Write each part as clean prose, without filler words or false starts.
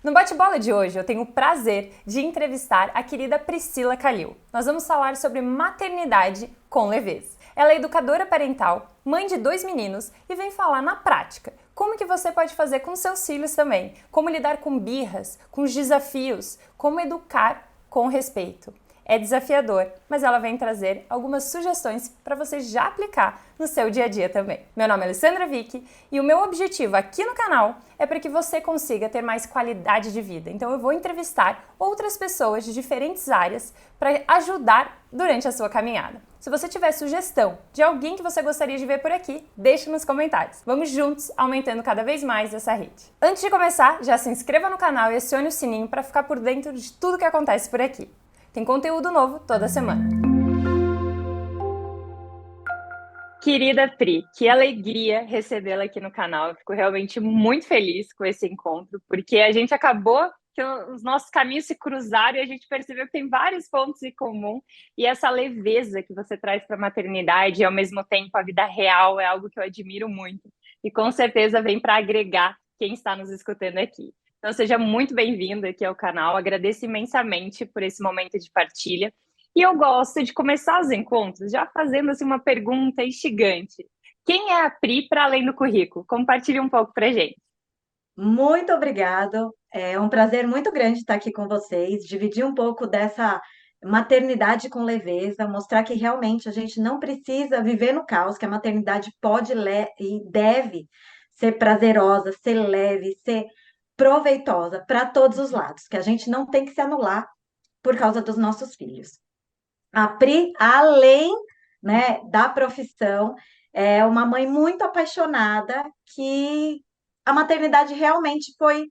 No bate-bola de hoje, eu tenho o prazer de entrevistar a querida Priscila Calil. Nós vamos falar sobre maternidade com leveza. Ela é educadora parental, mãe de 2 meninos e vem falar na prática como que você pode fazer com seus filhos também, como lidar com birras, com os desafios, como educar com respeito. É desafiador, mas ela vem trazer algumas sugestões para você já aplicar no seu dia a dia também. Meu nome é Alessandra Vick e o meu objetivo aqui no canal é para que você consiga ter mais qualidade de vida. Então eu vou entrevistar outras pessoas de diferentes áreas para ajudar durante a sua caminhada. Se você tiver sugestão de alguém que você gostaria de ver por aqui, deixe nos comentários. Vamos juntos aumentando cada vez mais essa rede. Antes de começar, já se inscreva no canal e acione o sininho para ficar por dentro de tudo que acontece por aqui. Tem conteúdo novo toda semana. Querida Pri, que alegria recebê-la aqui no canal. Eu fico realmente muito feliz com esse encontro, porque a gente acabou que os nossos caminhos se cruzaram e a gente percebeu que tem vários pontos em comum. E essa leveza que você traz para a maternidade e, ao mesmo tempo, a vida real é algo que eu admiro muito. E com certeza vem para agregar quem está nos escutando aqui. Então, seja muito bem-vindo aqui ao canal. Agradeço imensamente por esse momento de partilha. E eu gosto de começar os encontros já fazendo assim, uma pergunta instigante. Quem é a Pri para além do currículo? Compartilhe um pouco para gente. Muito obrigado. É um prazer muito grande estar aqui com vocês, dividir um pouco dessa maternidade com leveza, mostrar que realmente a gente não precisa viver no caos, que a maternidade pode e deve ser prazerosa, ser leve, ser proveitosa para todos os lados, que a gente não tem que se anular por causa dos nossos filhos. A Pri, além, né, da profissão, é uma mãe muito apaixonada que a maternidade realmente foi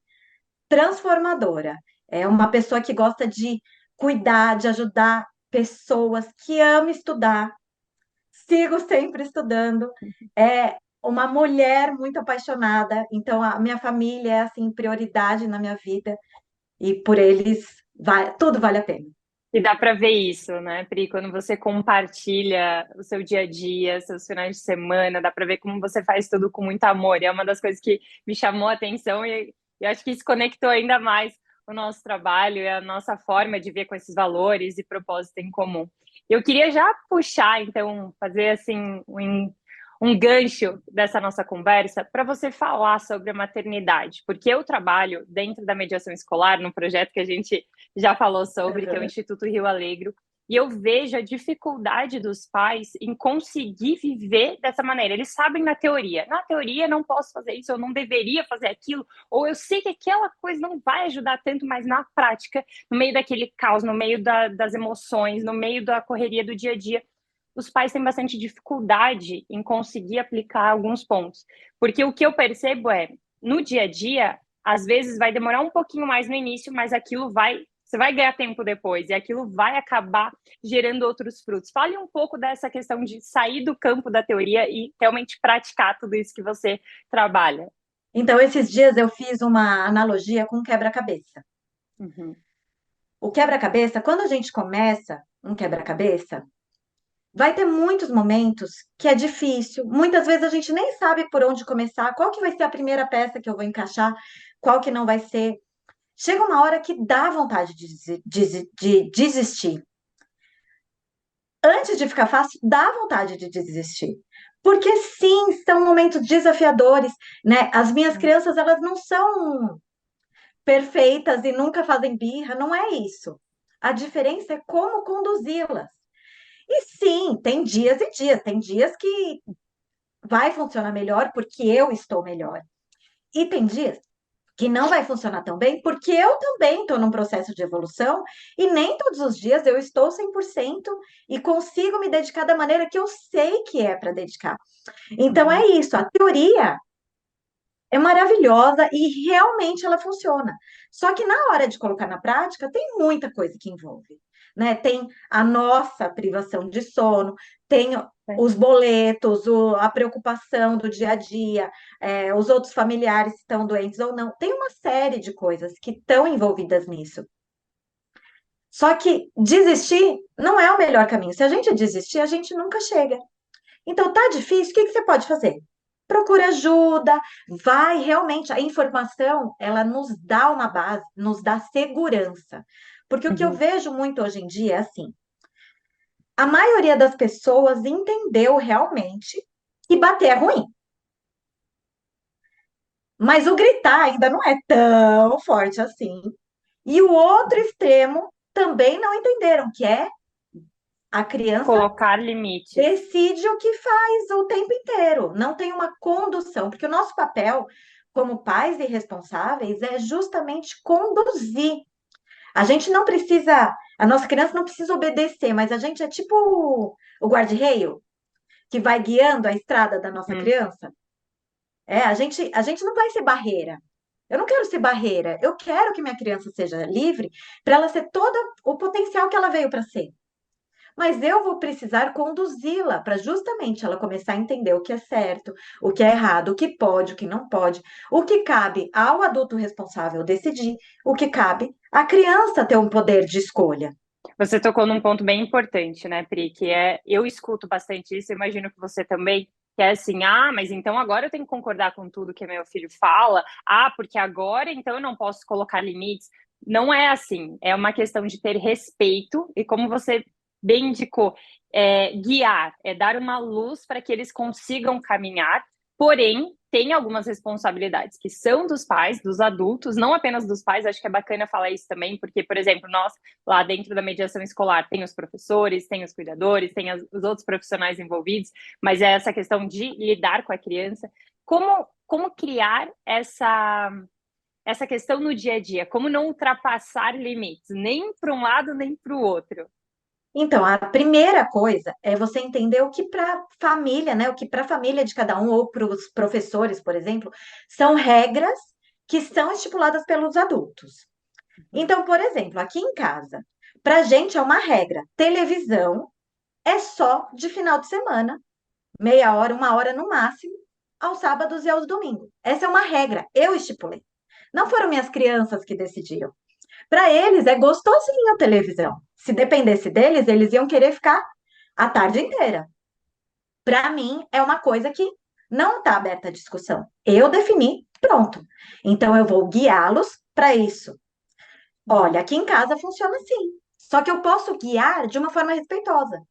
transformadora. É uma pessoa que gosta de cuidar, de ajudar pessoas, que ama estudar. Sigo sempre estudando. É uma mulher muito apaixonada. Então, a minha família é assim prioridade na minha vida e por eles tudo vale a pena. E dá para ver isso, né, Pri? Quando você compartilha o seu dia a dia, seus finais de semana, dá para ver como você faz tudo com muito amor. E é uma das coisas que me chamou a atenção e eu acho que isso conectou ainda mais o nosso trabalho e a nossa forma de ver com esses valores e propósito em comum. Eu queria já puxar, então, fazer assim um gancho dessa nossa conversa para você falar sobre a maternidade, porque eu trabalho dentro da mediação escolar, num projeto que a gente já falou sobre, que é o Uhum. Instituto Rio Alegro, e eu vejo a dificuldade dos pais em conseguir viver dessa maneira. Eles sabem na teoria não posso fazer isso, eu não deveria fazer aquilo, ou eu sei que aquela coisa não vai ajudar tanto, mas na prática, no meio daquele caos, no meio das emoções, no meio da correria do dia a dia, os pais têm bastante dificuldade em conseguir aplicar alguns pontos. Porque o que eu percebo é, no dia a dia, às vezes vai demorar um pouquinho mais no início, mas aquilo você vai ganhar tempo depois, e aquilo vai acabar gerando outros frutos. Fale um pouco dessa questão de sair do campo da teoria e realmente praticar tudo isso que você trabalha. Então, esses dias eu fiz uma analogia com quebra-cabeça. Uhum. O quebra-cabeça, quando a gente começa um quebra-cabeça, vai ter muitos momentos que é difícil. Muitas vezes a gente nem sabe por onde começar, qual que vai ser a primeira peça que eu vou encaixar, qual que não vai ser. Chega uma hora que dá vontade de desistir. Antes de ficar fácil, dá vontade de desistir. Porque sim, são momentos desafiadores, né? As minhas crianças, elas não são perfeitas e nunca fazem birra, não é isso. A diferença é como conduzi-las. E sim, tem dias e dias, tem dias que vai funcionar melhor porque eu estou melhor. E tem dias que não vai funcionar tão bem porque eu também estou num processo de evolução e nem todos os dias eu estou 100% e consigo me dedicar da maneira que eu sei que é para dedicar. Então é Uhum. isso, a teoria é maravilhosa e realmente ela funciona. Só que na hora de colocar na prática, tem muita coisa que envolve, né? Tem a nossa privação de sono, tem os boletos, a preocupação do dia a dia, os outros familiares que estão doentes ou não. Tem uma série de coisas que estão envolvidas nisso. Só que desistir não é o melhor caminho. Se a gente desistir, a gente nunca chega. Então, tá difícil, o que que você pode fazer? procura ajuda, vai realmente. A informação, ela nos dá uma base, nos dá segurança. Porque o que eu Uhum. vejo muito hoje em dia é assim: a maioria das pessoas entendeu realmente que bater é ruim, mas o gritar ainda não é tão forte assim. E o outro extremo também não entenderam, que é a criança Colocar limites. decide o que faz o tempo inteiro, não tem uma condução, porque o nosso papel como pais e responsáveis é justamente conduzir. A gente não precisa, a nossa criança não precisa obedecer, mas a gente é tipo o guarda-reio que vai guiando a estrada da nossa Uhum. criança. A gente não vai ser barreira. Eu não quero ser barreira. Eu quero que minha criança seja livre para ela ser todo o potencial que ela veio para ser. Mas eu vou precisar conduzi-la para justamente ela começar a entender o que é certo, o que é errado, o que pode, o que não pode, o que cabe ao adulto responsável decidir, o que cabe à criança ter um poder de escolha. Você tocou num ponto bem importante, né, Pri? Que é, eu escuto bastante isso, eu imagino que você também, que é assim, ah, mas então agora eu tenho que concordar com tudo que meu filho fala, ah, porque agora então eu não posso colocar limites. Não é assim, é uma questão de ter respeito e, como você bem indicou, guiar, é dar uma luz para que eles consigam caminhar. Porém, tem algumas responsabilidades que são dos pais, dos adultos, não apenas dos pais. Acho que é bacana falar isso também, porque, por exemplo, nós lá dentro da mediação escolar tem os professores, tem os cuidadores, tem os outros profissionais envolvidos, mas é essa questão de lidar com a criança. Como criar essa questão no dia a dia? Como não ultrapassar limites, nem para um lado, nem para o outro? Então, a primeira coisa é você entender o que para a família, né? O que para a família de cada um, ou para os professores, por exemplo, são regras que são estipuladas pelos adultos. Uhum. Então, por exemplo, aqui em casa, para a gente é uma regra: televisão é só de final de semana, meia hora, uma hora no máximo, aos sábados e aos domingos. Essa é uma regra, eu estipulei. Não foram minhas crianças que decidiram. Para eles é gostosinho a televisão. Se dependesse deles, eles iam querer ficar a tarde inteira. Para mim, é uma coisa que não está aberta à discussão. Eu defini, pronto. Então, eu vou guiá-los para isso. Olha, Uhum. aqui em casa funciona assim. Só que eu posso guiar de uma forma respeitosa.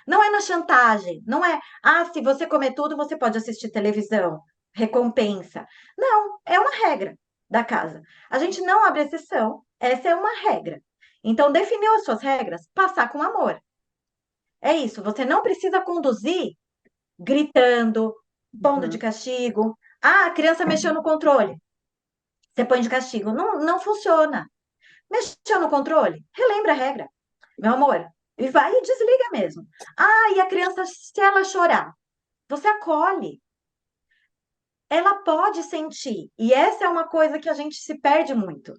Não é na chantagem, não é, ah, se você comer tudo, você pode assistir televisão, recompensa. Não, é uma regra da casa. A gente não abre exceção, essa é uma regra. Então, definiu as suas regras, passar com amor. É isso, você não precisa conduzir gritando, pondo de Uhum. castigo. Ah, a criança mexeu no controle, você põe de castigo. Não, não funciona. Mexeu no controle? Relembra a regra, meu amor. E vai e desliga mesmo. Ah, e a criança, se ela chorar, você acolhe. Ela pode sentir. E essa é uma coisa que a gente se perde muito.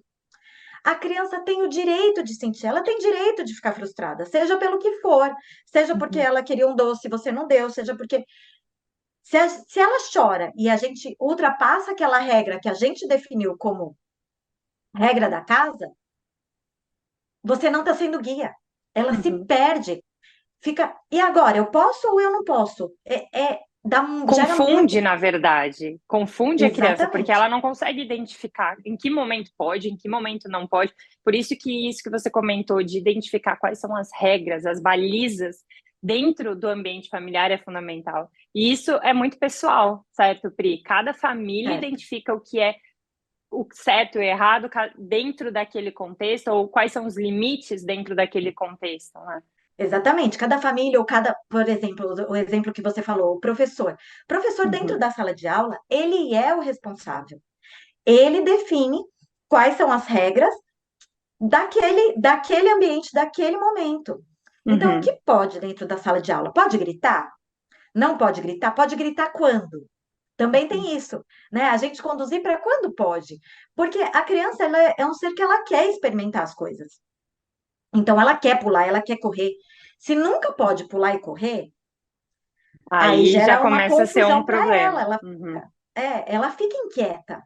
A criança tem o direito de sentir, ela tem direito de ficar frustrada, seja pelo que for, seja porque Uhum. ela queria um doce e você não deu, seja porque. Se ela chora e a gente ultrapassa aquela regra que a gente definiu como regra da casa, você não está sendo guia. Ela se Uhum. perde. Fica, e agora, eu posso ou eu não posso? Gera muito. Confunde, na verdade, confunde a criança, porque ela Exatamente. não consegue identificar em que momento pode, em que momento não pode. Por isso que você comentou de identificar quais são as regras, as balizas dentro do ambiente familiar é fundamental. E isso é muito pessoal, certo, Pri? Cada família Certo. identifica o que é o certo e o errado dentro daquele contexto, ou quais são os limites dentro daquele contexto, né? Exatamente. Cada família, ou cada, por exemplo, o exemplo que você falou, o professor. Professor dentro Uhum, da sala de aula, ele é o responsável. Ele define quais são as regras daquele ambiente, daquele momento. Então, o que uhum, pode dentro da sala de aula? Pode gritar? Não pode gritar? Pode gritar quando? Também uhum. tem isso, né? A gente conduzir para quando pode. Porque a criança, ela é um ser que ela quer experimentar as coisas. Então, ela quer pular, ela quer correr. Se nunca pode pular e correr, aí Aí já gera uma começa a ser um confusão para ela. problema. Ela Uhum. fica, ela fica inquieta.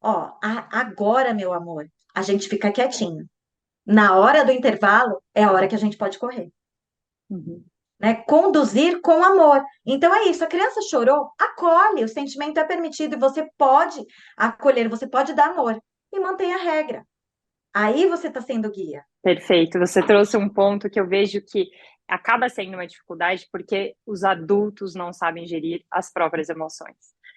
Ó, agora, meu amor, a gente fica quietinho. Na hora do intervalo, é a hora que a gente pode correr. Uhum. né? Conduzir com amor. Então é isso, a criança chorou, acolhe, o sentimento é permitido e você pode acolher, você pode dar amor e mantém a regra. Aí você está sendo guia. Perfeito. Você trouxe um ponto que eu vejo que acaba sendo uma dificuldade porque os adultos não sabem gerir as próprias emoções.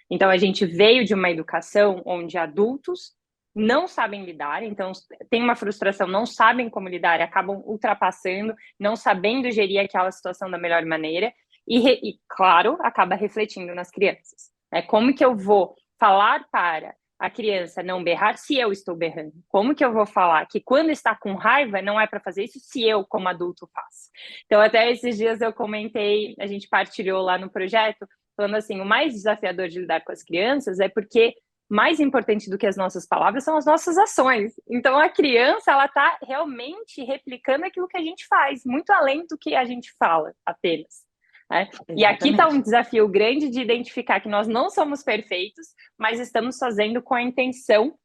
Então, a gente veio de uma educação onde adultos não sabem lidar, então tem uma frustração, não sabem como lidar, e acabam ultrapassando, não sabendo gerir aquela situação da melhor maneira, e claro, acaba refletindo nas crianças. Né? Como que eu vou falar para a criança não berrar se eu estou berrando? Como que eu vou falar que quando está com raiva não é para fazer isso se eu, como adulto, faço? Então, até esses dias eu comentei, a gente partilhou lá no projeto, falando assim, o mais desafiador de lidar com as crianças é porque mais importante do que as nossas palavras são as nossas ações. Então, a criança, ela está realmente replicando aquilo que a gente faz, muito além do que a gente fala apenas. Né? E aqui está um desafio grande de identificar que nós não somos perfeitos, mas estamos fazendo com a intenção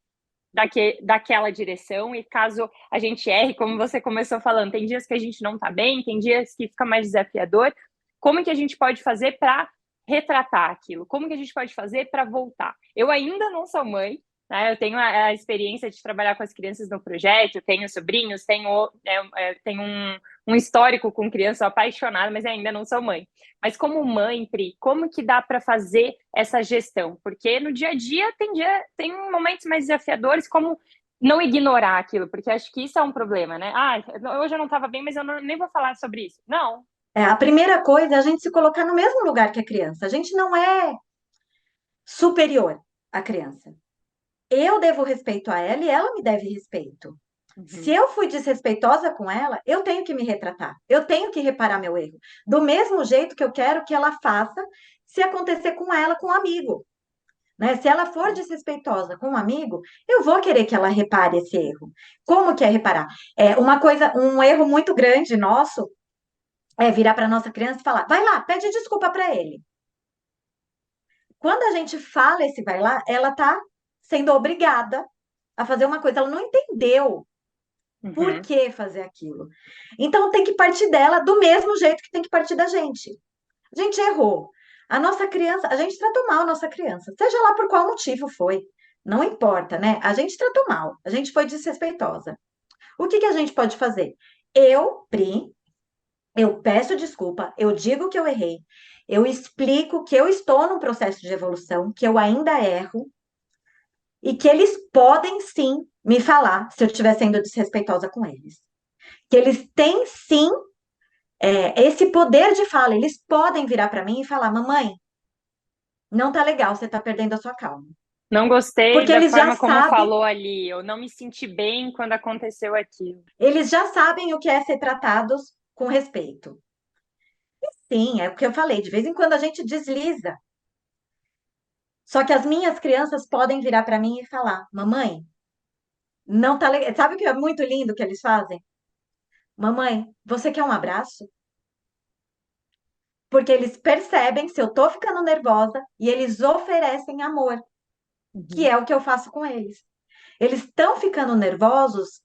daquela direção, e caso a gente erre, como você começou falando, tem dias que a gente não está bem, tem dias que fica mais desafiador, como que a gente pode fazer para retratar aquilo? Como que a gente pode fazer para voltar? Eu ainda não sou mãe, né? Eu tenho a experiência de trabalhar com as crianças no projeto, tenho sobrinhos, tenho um histórico com criança, sou apaixonada, mas ainda não sou mãe. Mas como mãe, Pri, como que dá para fazer essa gestão? Porque no dia a dia tem momentos mais desafiadores, como não ignorar aquilo, porque acho que isso é um problema, né? Ah, hoje eu não estava bem, mas eu nem vou falar sobre isso. Não. A primeira coisa é a gente se colocar no mesmo lugar que a criança. A gente não é superior à criança. Eu devo respeito a ela e ela me deve respeito. Se Uhum. eu fui desrespeitosa com ela, eu tenho que me retratar. Eu tenho que reparar meu erro. Do mesmo jeito que eu quero que ela faça se acontecer com ela, com um amigo. Né? Se ela for desrespeitosa com um amigo, eu vou querer que ela repare esse erro. Como que é reparar? Um erro muito grande nosso é virar para nossa criança e falar: vai lá, pede desculpa para ele. Quando a gente fala esse vai lá, ela está sendo obrigada a fazer uma coisa, ela não entendeu por Uhum. que fazer aquilo. Então tem que partir dela do mesmo jeito que tem que partir da gente. A gente errou. A nossa criança, a gente tratou mal a nossa criança, seja lá por qual motivo foi. Não importa, né? A gente tratou mal, a gente foi desrespeitosa. O que que a gente pode fazer? Eu, Pri, eu peço desculpa, eu digo que eu errei, eu explico que eu estou num processo de evolução, que eu ainda erro e que eles podem sim me falar se eu estiver sendo desrespeitosa com eles. Que eles têm sim esse poder de fala, eles podem virar para mim e falar: mamãe, não tá legal, você tá perdendo a sua calma. Não gostei Porque da forma como falou ali, eu não me senti bem quando aconteceu aquilo. eles já sabem o que é ser tratados com respeito. Sim, é o que eu falei, de vez em quando a gente desliza. Só que as minhas crianças podem virar para mim e falar: mamãe, não tá legal. Sabe o que é muito lindo que eles fazem? Mamãe, você quer um abraço? Porque eles percebem se eu tô ficando nervosa e eles oferecem amor, que Uhum. é o que eu faço com eles. Eles estão ficando nervosos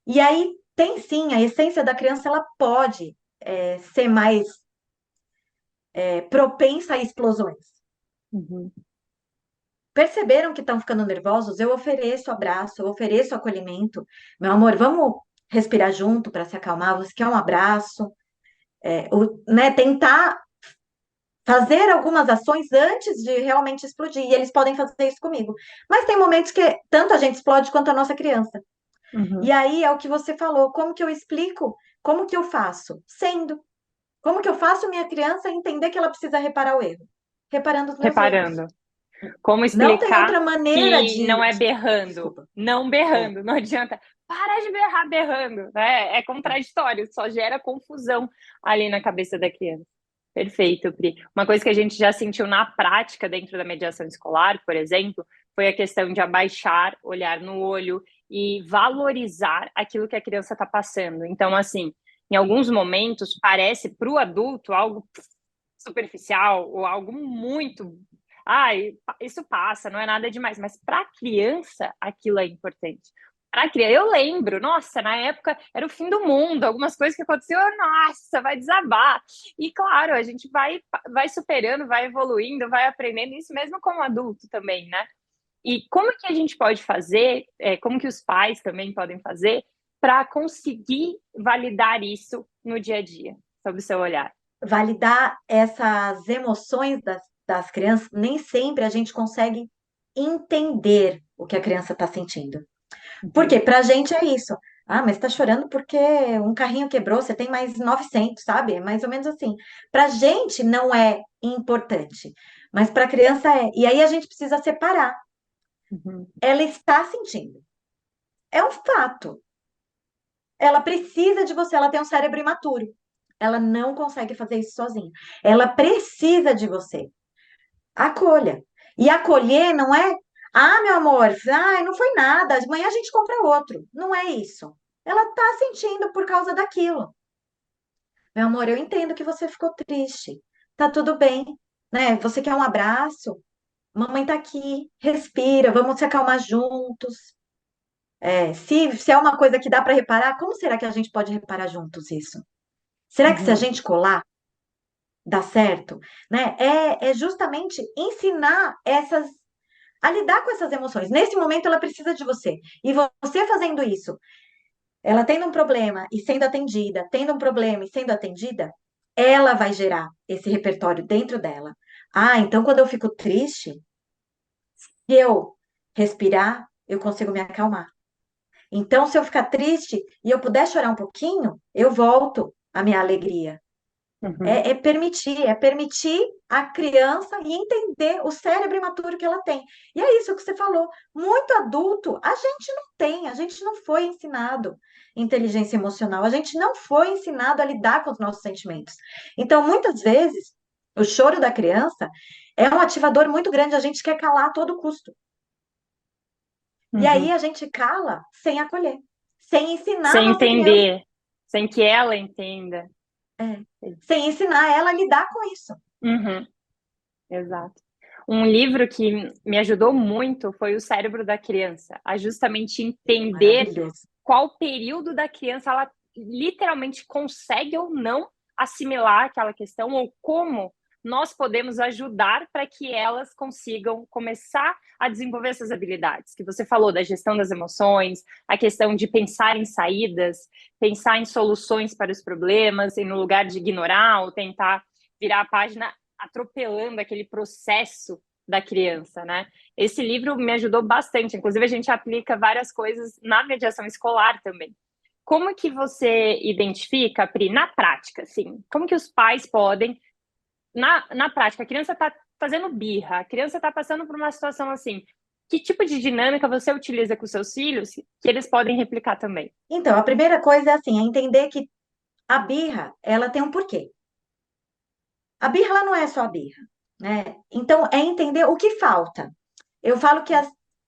e aí tem sim, a essência da criança ela pode ser mais propensa a explosões. Uhum. Perceberam que estão ficando nervosos? Eu ofereço abraço, eu ofereço acolhimento. Meu amor, vamos respirar junto para se acalmar. Você quer um abraço? Né, tentar fazer algumas ações antes de realmente explodir. E eles podem fazer isso comigo. Mas tem momentos que tanto a gente explode quanto a nossa criança. E Uhum. aí é o que você falou. Como que eu explico? Como que eu faço? Sendo. Como que eu faço minha criança entender que ela precisa reparar o erro? Reparando os meus erros. Reparando. Como Não tem explicar outra maneira que não é berrando, desculpa. não É. berrando, não adianta. Para de berrar berrando, né? É contraditório, só gera confusão ali na cabeça da criança. Perfeito, Pri. Uma coisa que a gente já sentiu na prática dentro da mediação escolar, por exemplo, foi a questão de abaixar, olhar no olho e valorizar aquilo que a criança está passando. Então, assim, em alguns momentos parece para o adulto algo superficial ou algo muito. Ah, isso passa, não é nada demais, mas para a criança aquilo é importante. Pra criança, eu lembro, nossa, na época era o fim do mundo, algumas coisas que aconteciam, nossa, vai desabar. E claro, a gente vai superando, vai evoluindo, vai aprendendo isso mesmo como adulto também, né? E como que a gente pode fazer, como que os pais também podem fazer para conseguir validar isso no dia a dia, sob o seu olhar? Validar essas emoções das crianças, nem sempre a gente consegue entender o que a criança está sentindo. Porque Uhum, pra gente é isso. Ah, mas tá chorando porque um carrinho quebrou, você tem mais 900, sabe? É mais ou menos assim. Pra gente não é importante, mas pra criança é. E aí a gente precisa separar. uhum, Ela está sentindo. É um fato. Ela precisa de você, ela tem um cérebro imaturo. Ela não consegue fazer isso sozinha. Ela precisa de você. Acolha. E acolher não é, ah, meu amor, não foi nada, amanhã a gente compra outro. Não é isso. Ela tá sentindo por causa daquilo. Meu amor, eu entendo que você ficou triste. Tá tudo bem, né? Você quer um abraço? Mamãe tá aqui. Respira, vamos se acalmar juntos. Se é uma coisa que dá para reparar, como será que a gente pode reparar juntos isso? Será que se a uhum, gente colar, dá certo? Né? É justamente ensinar essas a lidar com essas emoções. Nesse momento, ela precisa de você. E você fazendo isso, ela tendo um problema e sendo atendida, tendo um problema e sendo atendida, ela vai gerar esse repertório dentro dela. Ah, então quando eu fico triste, se eu respirar, eu consigo me acalmar. Então, se eu ficar triste e eu puder chorar um pouquinho, eu volto à minha alegria. uhum. É permitir a criança e entender o cérebro imaturo que ela tem. E é isso que você falou. Muito adulto, a gente não tem, a gente não foi ensinado inteligência emocional, a gente não foi ensinado a lidar com os nossos sentimentos. Então, muitas vezes, o choro da criança é um ativador muito grande, a gente quer calar a todo custo. E aí Uhum. a gente cala sem acolher, sem ensinar a Sem nossa criança, entender, sem que ela entenda. sem ensinar ela a lidar com isso. Uhum, exato. Um livro que me ajudou muito foi O Cérebro da Criança, a justamente entender Maravilhoso. qual período da criança ela literalmente consegue ou não assimilar aquela questão, ou como nós podemos ajudar para que elas consigam começar a desenvolver essas habilidades que você falou, da gestão das emoções, a questão de pensar em saídas, pensar em soluções para os problemas, e no lugar de ignorar ou tentar virar a página atropelando aquele processo da criança, né? Esse livro me ajudou bastante. Inclusive, a gente aplica várias coisas na mediação escolar também. Como que você identifica, Pri, na prática, assim, como que os pais podem, na prática, a criança está fazendo birra, a criança está passando por uma situação assim, que tipo de dinâmica você utiliza com seus filhos que eles podem replicar também? Então, a primeira coisa é assim, é entender que a birra, ela tem um porquê. A birra, ela não é só a birra, né? Então, é entender o que falta. Eu falo que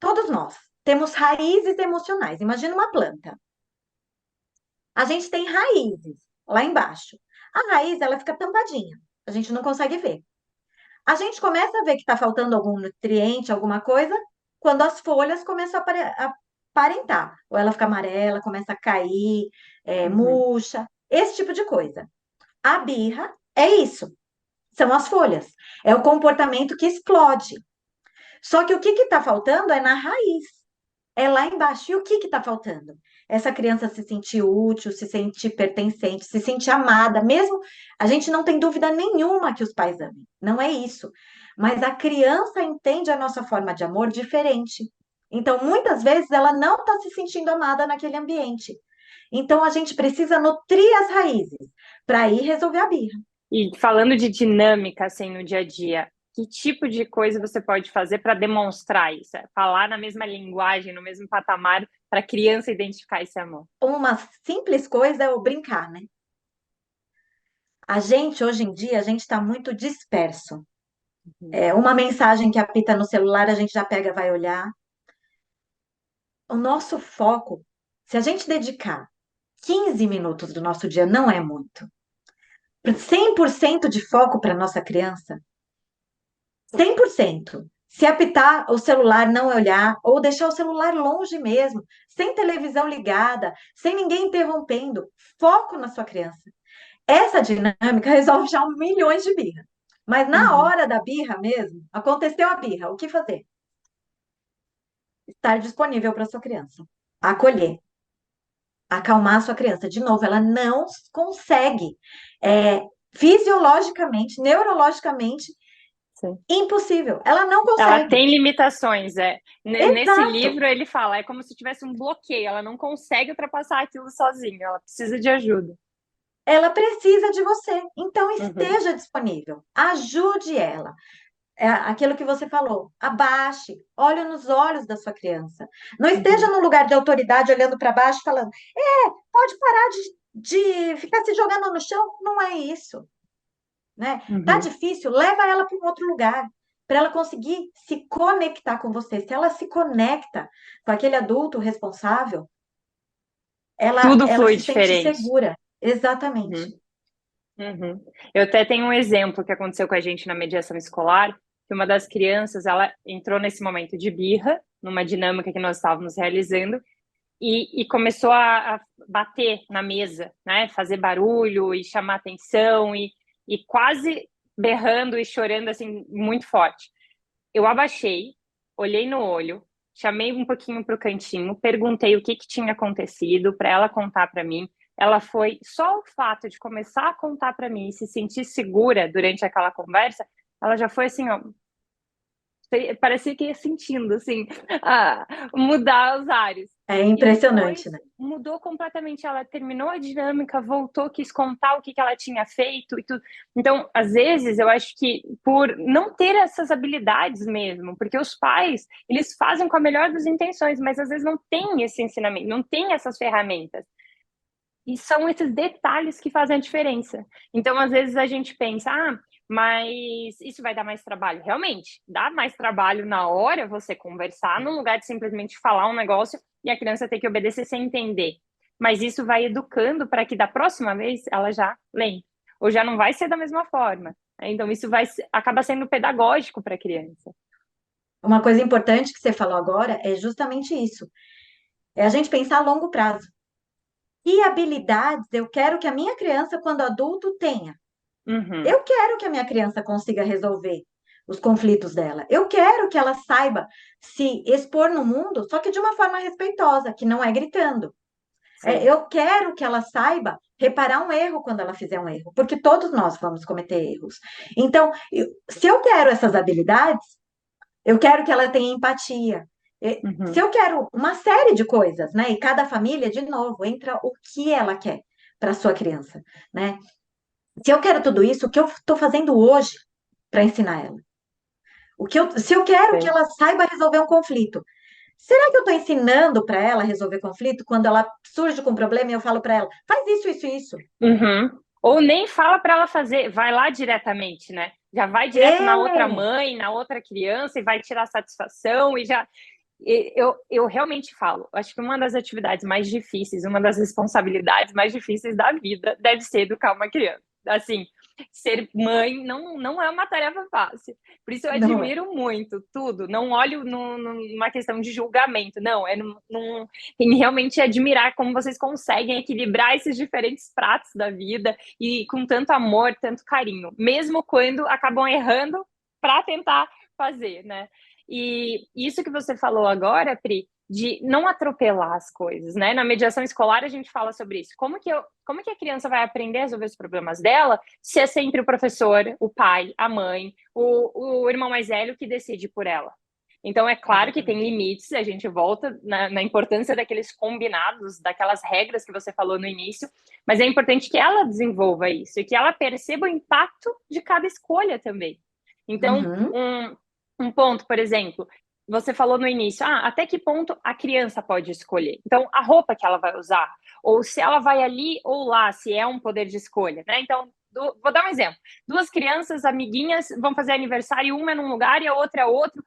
todos nós temos raízes emocionais. Imagina uma planta. A gente tem raízes lá embaixo. A raiz, ela fica tampadinha. A gente não consegue ver. A gente começa a ver que está faltando algum nutriente, alguma coisa, quando as folhas começam a aparentar. Ou ela fica amarela, começa a cair, Uhum, murcha, esse tipo de coisa. A birra é isso. São as folhas. É o comportamento que explode. Só que o que está faltando é na raiz. É lá embaixo. E o que está faltando? Essa criança se sentir útil, se sentir pertencente, se sentir amada. Mesmo a gente não tem dúvida nenhuma que os pais amem. Não é isso. Mas a criança entende a nossa forma de amor diferente. Então, muitas vezes, ela não está se sentindo amada naquele ambiente. Então, a gente precisa nutrir as raízes para ir resolver a birra. e falando de dinâmica, assim, no dia a dia, que tipo de coisa você pode fazer para demonstrar isso? Falar na mesma linguagem, no mesmo patamar, para a criança identificar esse amor? Uma simples coisa é o brincar, né? A gente, hoje em dia, a gente está muito disperso. Uhum. Uma mensagem que apita no celular, a gente já pega, vai olhar. O nosso foco, se a gente dedicar 15 minutos do nosso dia, não é muito. 100% de foco para nossa criança, 100%. Se apitar o celular, não olhar, ou deixar o celular longe mesmo, sem televisão ligada, sem ninguém interrompendo, foco na sua criança. Essa dinâmica resolve já milhões de birra. Mas na Uhum. hora da birra mesmo, aconteceu a birra, o que fazer? Estar disponível para sua criança, acolher, acalmar a sua criança. De novo, ela não consegue, é, fisiologicamente, neurologicamente, Sim. impossível. Ela não Ela consegue. tem limitações, é. Nesse Exato. livro ele fala, é como se tivesse um bloqueio, ela não consegue ultrapassar aquilo sozinha, ela precisa de ajuda. Ela precisa de você. Então, Uhum. esteja disponível. Ajude ela. É aquilo que você falou. Abaixe. Olhe nos olhos da sua criança. Não esteja Uhum. num lugar de autoridade olhando para baixo falando: pode parar de ficar se jogando no chão. Não é isso, né? Tá Uhum. difícil? Leva ela para um outro lugar. Para ela conseguir se conectar com você. Se ela se conecta com aquele adulto responsável, Tudo ela flui se sente diferente. segura. Exatamente. Uhum. Uhum. Eu até tenho um exemplo que aconteceu com a gente na mediação escolar, que uma das crianças, ela entrou nesse momento de birra, numa dinâmica que nós estávamos realizando, e começou a bater na mesa, né? Fazer barulho e chamar atenção e quase berrando e chorando assim muito forte. Eu abaixei, olhei no olho, chamei um pouquinho para o cantinho, perguntei o que tinha acontecido para ela contar para mim. Ela foi só o fato de começar a contar para mim e se sentir segura durante aquela conversa, ela já foi assim, ó, parecia que ia sentindo, assim, mudar os ares. É E depois impressionante, né? mudou completamente. Ela terminou a dinâmica, voltou, quis contar o que ela tinha feito e tudo. Então, às vezes, eu acho que por não ter essas habilidades mesmo, porque os pais, eles fazem com a melhor das intenções, mas às vezes não tem esse ensinamento, não tem essas ferramentas. E são esses detalhes que fazem a diferença. Então, às vezes, a gente pensa, mas isso vai dar mais trabalho. Realmente, dá mais trabalho na hora você conversar, no lugar de simplesmente falar um negócio e a criança ter que obedecer sem entender. Mas isso vai educando para que da próxima vez ela já lembre. Ou já não vai ser da mesma forma. Então, isso acaba sendo pedagógico para a criança. Uma coisa importante que você falou agora é justamente isso. É a gente pensar a longo prazo. Que habilidades eu quero que a minha criança, quando adulto, tenha? Uhum, Eu quero que a minha criança consiga resolver os conflitos dela. Eu quero que ela saiba se expor no mundo, só que de uma forma respeitosa, que não é gritando. sim. Eu quero que ela saiba reparar um erro quando ela fizer um erro, porque todos nós vamos cometer erros. Então, se eu quero essas habilidades, eu quero que ela tenha empatia. Se Uhum, eu quero uma série de coisas, né? E cada família, de novo, entra o que ela quer para sua criança, né? Se eu quero tudo isso, o que eu estou fazendo hoje para ensinar ela? Se eu quero que sim. ela saiba resolver um conflito, será que eu estou ensinando para ela resolver conflito quando ela surge com um problema e eu falo para ela, faz isso, isso, isso? Uhum. Ou nem fala para ela fazer, vai lá diretamente, né? Já vai direto na outra É, mãe, na outra criança e vai tirar satisfação e já. Eu realmente falo, acho que uma das atividades mais difíceis, uma das responsabilidades mais difíceis da vida deve ser educar uma criança. Assim, ser mãe não é uma tarefa fácil. Por isso eu não é. admiro muito tudo. Não olho numa questão de julgamento, não. Em realmente admirar como vocês conseguem equilibrar esses diferentes pratos da vida e com tanto amor, tanto carinho, mesmo quando acabam errando para tentar fazer, né? E isso que você falou agora, Pri, de não atropelar as coisas, né? Na mediação escolar a gente fala sobre isso. Como que a criança vai aprender a resolver os problemas dela se é sempre o professor, o pai, a mãe, o irmão mais velho que decide por ela? Então, é claro que tem Exatamente. limites, a gente volta na importância daqueles combinados, daquelas regras que você falou no início, mas é importante que ela desenvolva isso e que ela perceba o impacto de cada escolha também. Então, Uhum. um ponto, por exemplo, você falou no início, até que ponto a criança pode escolher? Então, a roupa que ela vai usar, ou se ela vai ali ou lá, se é um poder de escolha, né? Então, vou dar um exemplo. Duas crianças, amiguinhas, vão fazer aniversário, uma é num lugar e a outra é outro.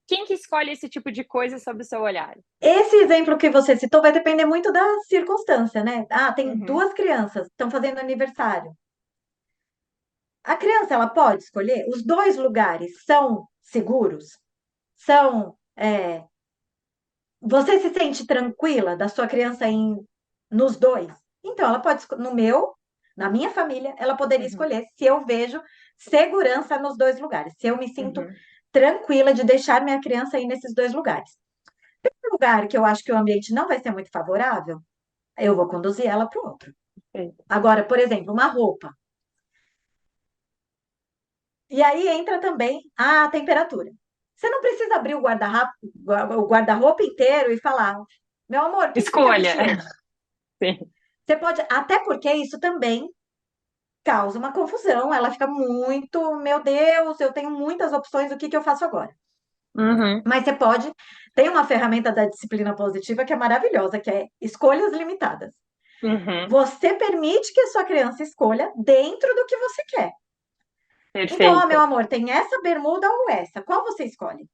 Quem que escolhe esse tipo de coisa sob o seu olhar? Esse exemplo que você citou vai depender muito da circunstância, né? Tem Uhum, duas crianças que estão fazendo aniversário. A criança, ela pode escolher? Os dois lugares seguros? São, você se sente tranquila da sua criança nos dois? Então, ela pode, na minha família, ela poderia Uhum, escolher se eu vejo segurança nos dois lugares, se eu me sinto uhum. tranquila de deixar minha criança ir nesses dois lugares. Um lugar que eu acho que o ambiente não vai ser muito favorável, eu vou conduzir ela para o outro. Perfeito. Agora, por exemplo, uma roupa. E aí entra também a temperatura. Você não precisa abrir o guarda-roupa inteiro e falar, meu amor, o que que você quer Escolha. vestir hoje? Sim. Você pode, até porque isso também causa uma confusão. Ela fica muito, meu Deus, eu tenho muitas opções, o que que eu faço agora? Uhum, Mas você pode, tem uma ferramenta da disciplina positiva que é maravilhosa, que é escolhas limitadas. uhum. Você permite que a sua criança escolha dentro do que você quer. Então, ó, meu Perfeito. amor, tem essa bermuda ou essa? Qual você escolhe?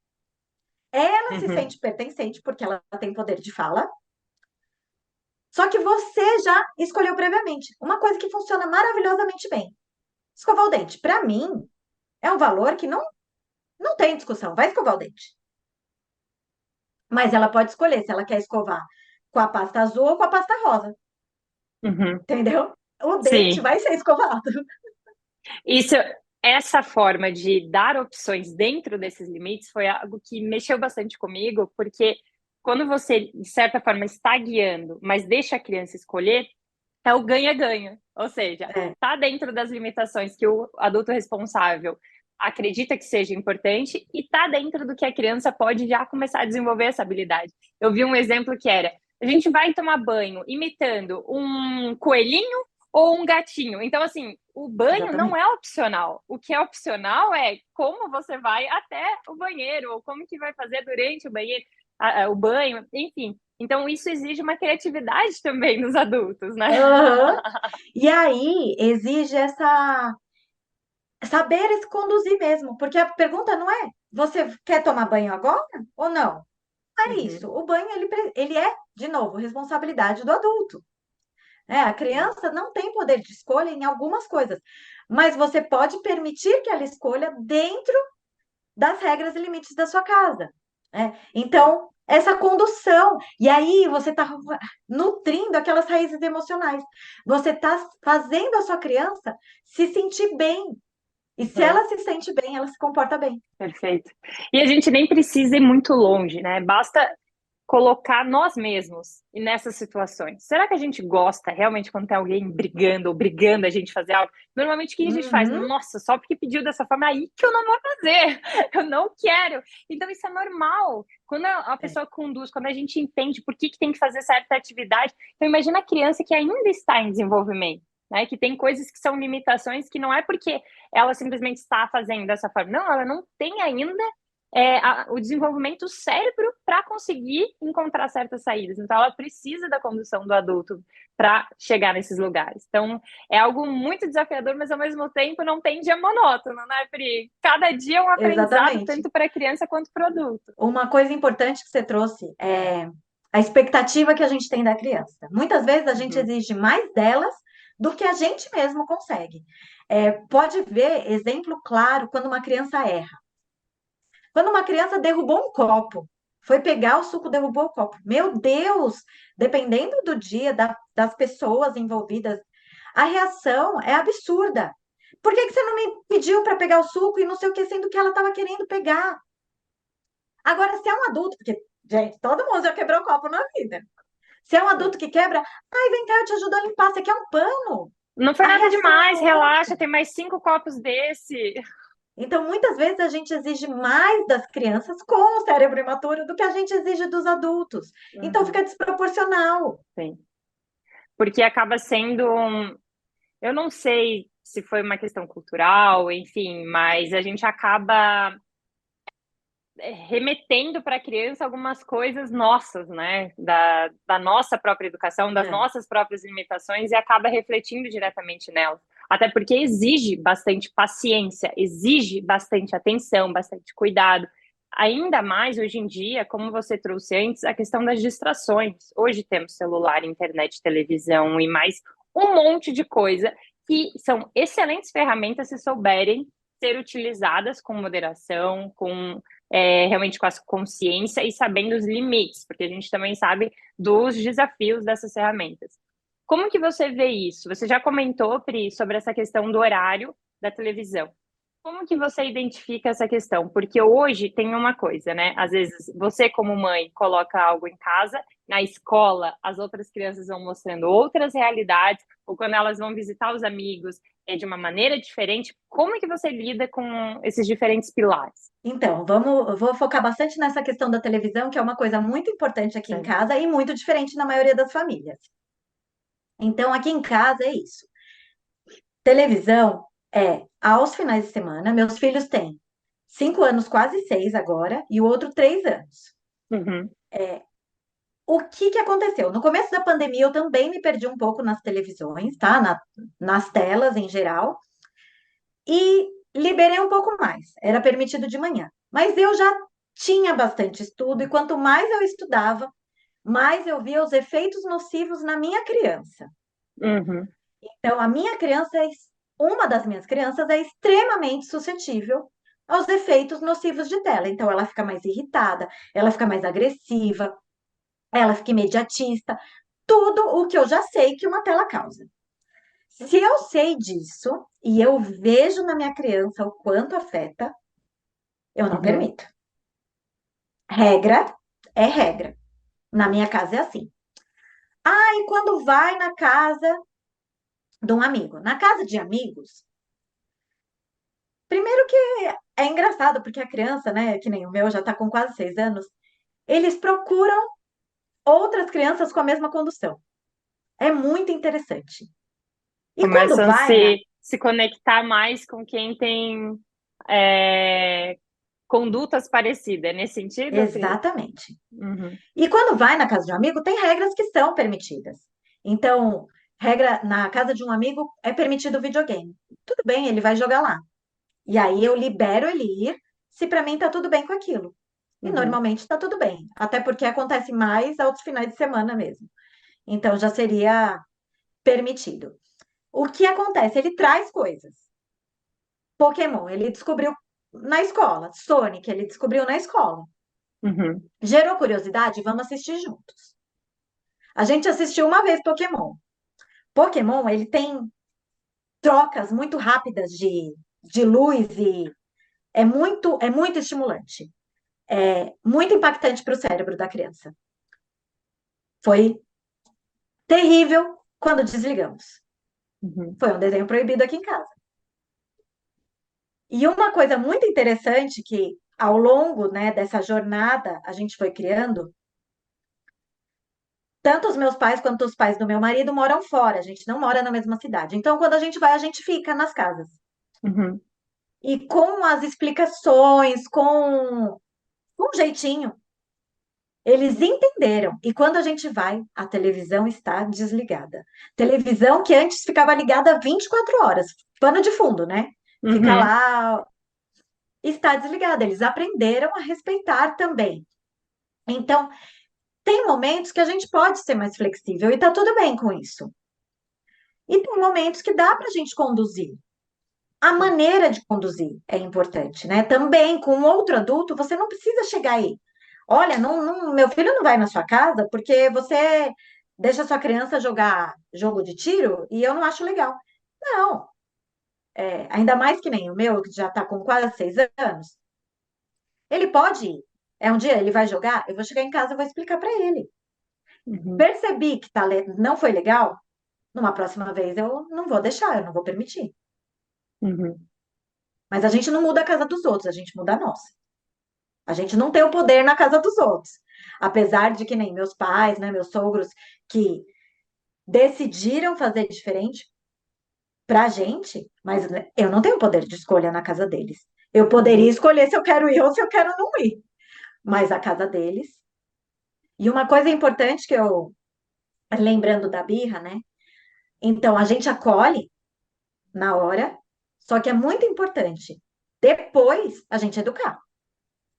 Ela se Uhum. sente pertencente porque ela tem poder de fala, só que você já escolheu previamente. Uma coisa que funciona maravilhosamente bem. Escovar o dente, para mim, é um valor que não tem discussão. Vai escovar o dente. Mas ela pode escolher se ela quer escovar com a pasta azul ou com a pasta rosa, Uhum. entendeu? O dente Sim. vai ser escovado. Isso, essa forma de dar opções dentro desses limites foi algo que mexeu bastante comigo, porque quando você, de certa forma, está guiando, mas deixa a criança escolher, é o ganha-ganha. Ou seja, É, está dentro das limitações que o adulto responsável acredita que seja importante e está dentro do que a criança pode já começar a desenvolver essa habilidade. Eu vi um exemplo que era: a gente vai tomar banho imitando um coelhinho ou um gatinho. Então, assim, o banho não exatamente. é opcional. O que é opcional é como você vai até o banheiro, ou como que vai fazer durante o banheiro, o banho, enfim. Então, isso exige uma criatividade também nos adultos, né? Aham. E aí exige essa saber se conduzir mesmo, porque a pergunta não é: você quer tomar banho agora ou não? É Uhum. isso. O banho ele é, de novo, responsabilidade do adulto. A criança não tem poder de escolha em algumas coisas, mas você pode permitir que ela escolha dentro das regras e limites da sua casa. Sim. Então, essa condução, e aí você está nutrindo aquelas raízes emocionais. Você está fazendo a sua criança se sentir bem. E se Uhum. ela se sente bem, ela se comporta bem. Perfeito. E a gente nem precisa ir muito longe, né? Basta colocar nós mesmos nessas situações. Será que a gente gosta realmente quando tem alguém brigando ou brigando a gente fazer algo? Normalmente o que a gente faz? Uhum, Nossa, só porque pediu dessa forma, é aí que eu não vou fazer. Eu não quero. Então isso é normal. Quando a é, pessoa conduz, quando a gente entende por que tem que fazer certa atividade. Então imagina a criança que ainda está em desenvolvimento. Né, que tem coisas que são limitações que não é porque ela simplesmente está fazendo dessa forma. Não, ela não tem ainda o desenvolvimento do cérebro para conseguir encontrar certas saídas. Então, ela precisa da condução do adulto para chegar nesses lugares. Então, é algo muito desafiador, mas ao mesmo tempo não tem dia monótono, né, Pri? Cada dia é um aprendizado, exatamente. tanto para a criança quanto para o adulto. Uma coisa importante que você trouxe é a expectativa que a gente tem da criança. Muitas vezes a gente Uhum. exige mais delas do que a gente mesmo consegue. Pode ver exemplo claro quando uma criança erra. Quando uma criança derrubou um copo, foi pegar o suco, derrubou o copo. Meu Deus! Dependendo do dia, das pessoas envolvidas, a reação é absurda. Por que que você não me pediu para pegar o suco e não sei o que, sendo que ela estava querendo pegar? Agora, se é um adulto, porque, gente, todo mundo já quebrou copo na vida. Se é um adulto Sim. que quebra, ai, vem cá, eu te ajudo a limpar. Você quer um pano? Não foi A nada reação é demais, relaxa, outra. tem mais 5 copos desse. Então, muitas vezes a gente exige mais das crianças com o cérebro imaturo do que a gente exige dos adultos. Então, Uhum. fica desproporcional. Sim. Porque acaba sendo eu não sei se foi uma questão cultural, enfim, mas a gente acaba remetendo para a criança algumas coisas nossas, né? Da nossa própria educação, das É, nossas próprias limitações e acaba refletindo diretamente nelas. Até porque exige bastante paciência, exige bastante atenção, bastante cuidado. Ainda mais hoje em dia, como você trouxe antes, a questão das distrações. Hoje temos celular, internet, televisão e mais um monte de coisa que são excelentes ferramentas se souberem ser utilizadas com moderação, com realmente com a consciência e sabendo os limites, porque a gente também sabe dos desafios dessas ferramentas. Como que você vê isso? Você já comentou, Pri, sobre essa questão do horário da televisão. Como que você identifica essa questão? Porque hoje tem uma coisa, né? Às vezes você, como mãe, coloca algo em casa, na escola as outras crianças vão mostrando outras realidades, ou quando elas vão visitar os amigos, é de uma maneira diferente. Como é que você lida com esses diferentes pilares? Então, eu vou focar bastante nessa questão da televisão, que é uma coisa muito importante aqui em Certo. casa e muito diferente na maioria das famílias. Então, aqui em casa é isso. Televisão é aos finais de semana. Meus filhos têm 5 anos, quase 6 agora, e o outro 3 anos. Uhum, O que que aconteceu? No começo da pandemia, eu também me perdi um pouco nas televisões, tá? Nas telas em geral, e liberei um pouco mais. Era permitido de manhã. Mas eu já tinha bastante estudo, e quanto mais eu estudava, mais eu via os efeitos nocivos na minha criança. uhum, Então, a minha criança, uma das minhas crianças é extremamente suscetível aos efeitos nocivos de tela. Então, ela fica mais irritada, ela fica mais agressiva, ela fica imediatista, tudo o que eu já sei que uma tela causa. Se eu sei disso e eu vejo na minha criança o quanto afeta, eu não uhum, permito. Regra é regra. Na minha casa é assim. Ah, e quando vai na casa de um amigo? Na casa de amigos, primeiro que é engraçado, porque a criança, né, que nem o meu, já tá com quase 6 anos, eles procuram outras crianças com a mesma condução. É muito interessante. E quando começam a vai na. se conectar mais com quem tem é, condutas parecidas. É nesse sentido, Pri? Exatamente. Uhum, E quando vai na casa de um amigo, tem regras que são permitidas. Então, regra na casa de um amigo é permitido o videogame. Tudo bem, ele vai jogar lá. E aí eu libero ele ir, se para mim tá tudo bem com aquilo. E uhum, normalmente tá tudo bem, até porque acontece mais aos finais de semana mesmo. Então já seria permitido. O que acontece? Ele traz coisas. Pokémon, ele descobriu na escola. Sonic, ele descobriu na escola. uhum, Gerou curiosidade? Vamos assistir juntos. A gente assistiu uma vez Pokémon. Pokémon, ele tem trocas muito rápidas de luz e é muito estimulante. É muito impactante para o cérebro da criança. Foi terrível quando desligamos. uhum, Foi um desenho proibido aqui em casa. E uma coisa muito interessante que ao longo, né, dessa jornada a gente foi criando, tanto os meus pais quanto os pais do meu marido moram fora, a gente não mora na mesma cidade. Então, quando a gente vai, a gente fica nas casas. uhum, E com as explicações, com um jeitinho, eles entenderam. E quando a gente vai, a televisão está desligada. Televisão que antes ficava ligada 24 horas, pano de fundo, né? Fica uhum, lá, está desligada. Eles aprenderam a respeitar também. Então, tem momentos que a gente pode ser mais flexível e tá tudo bem com isso. E tem momentos que dá para a gente conduzir. A maneira de conduzir é importante, né? Também com outro adulto, você não precisa chegar aí. Olha, meu filho não vai na sua casa porque você deixa sua criança jogar jogo de tiro e eu não acho legal. Não, ainda mais que nem o meu, que já está com quase 6 anos. Ele pode ir. É um dia ele vai jogar, eu vou chegar em casa e vou explicar para ele. uhum, Percebi que não foi legal, numa próxima vez eu não vou deixar, eu não vou permitir. uhum, Mas a gente não muda a casa dos outros, a gente muda a nossa. A gente não tem o poder na casa dos outros. Apesar de que nem meus pais, né, meus sogros, que decidiram fazer diferente pra gente, mas né, eu não tenho poder de escolha na casa deles. Eu poderia uhum, escolher se eu quero ir ou se eu quero não ir, mas a casa deles. E uma coisa importante que eu, lembrando da birra, né? Então a gente acolhe na hora, só que é muito importante depois a gente educar.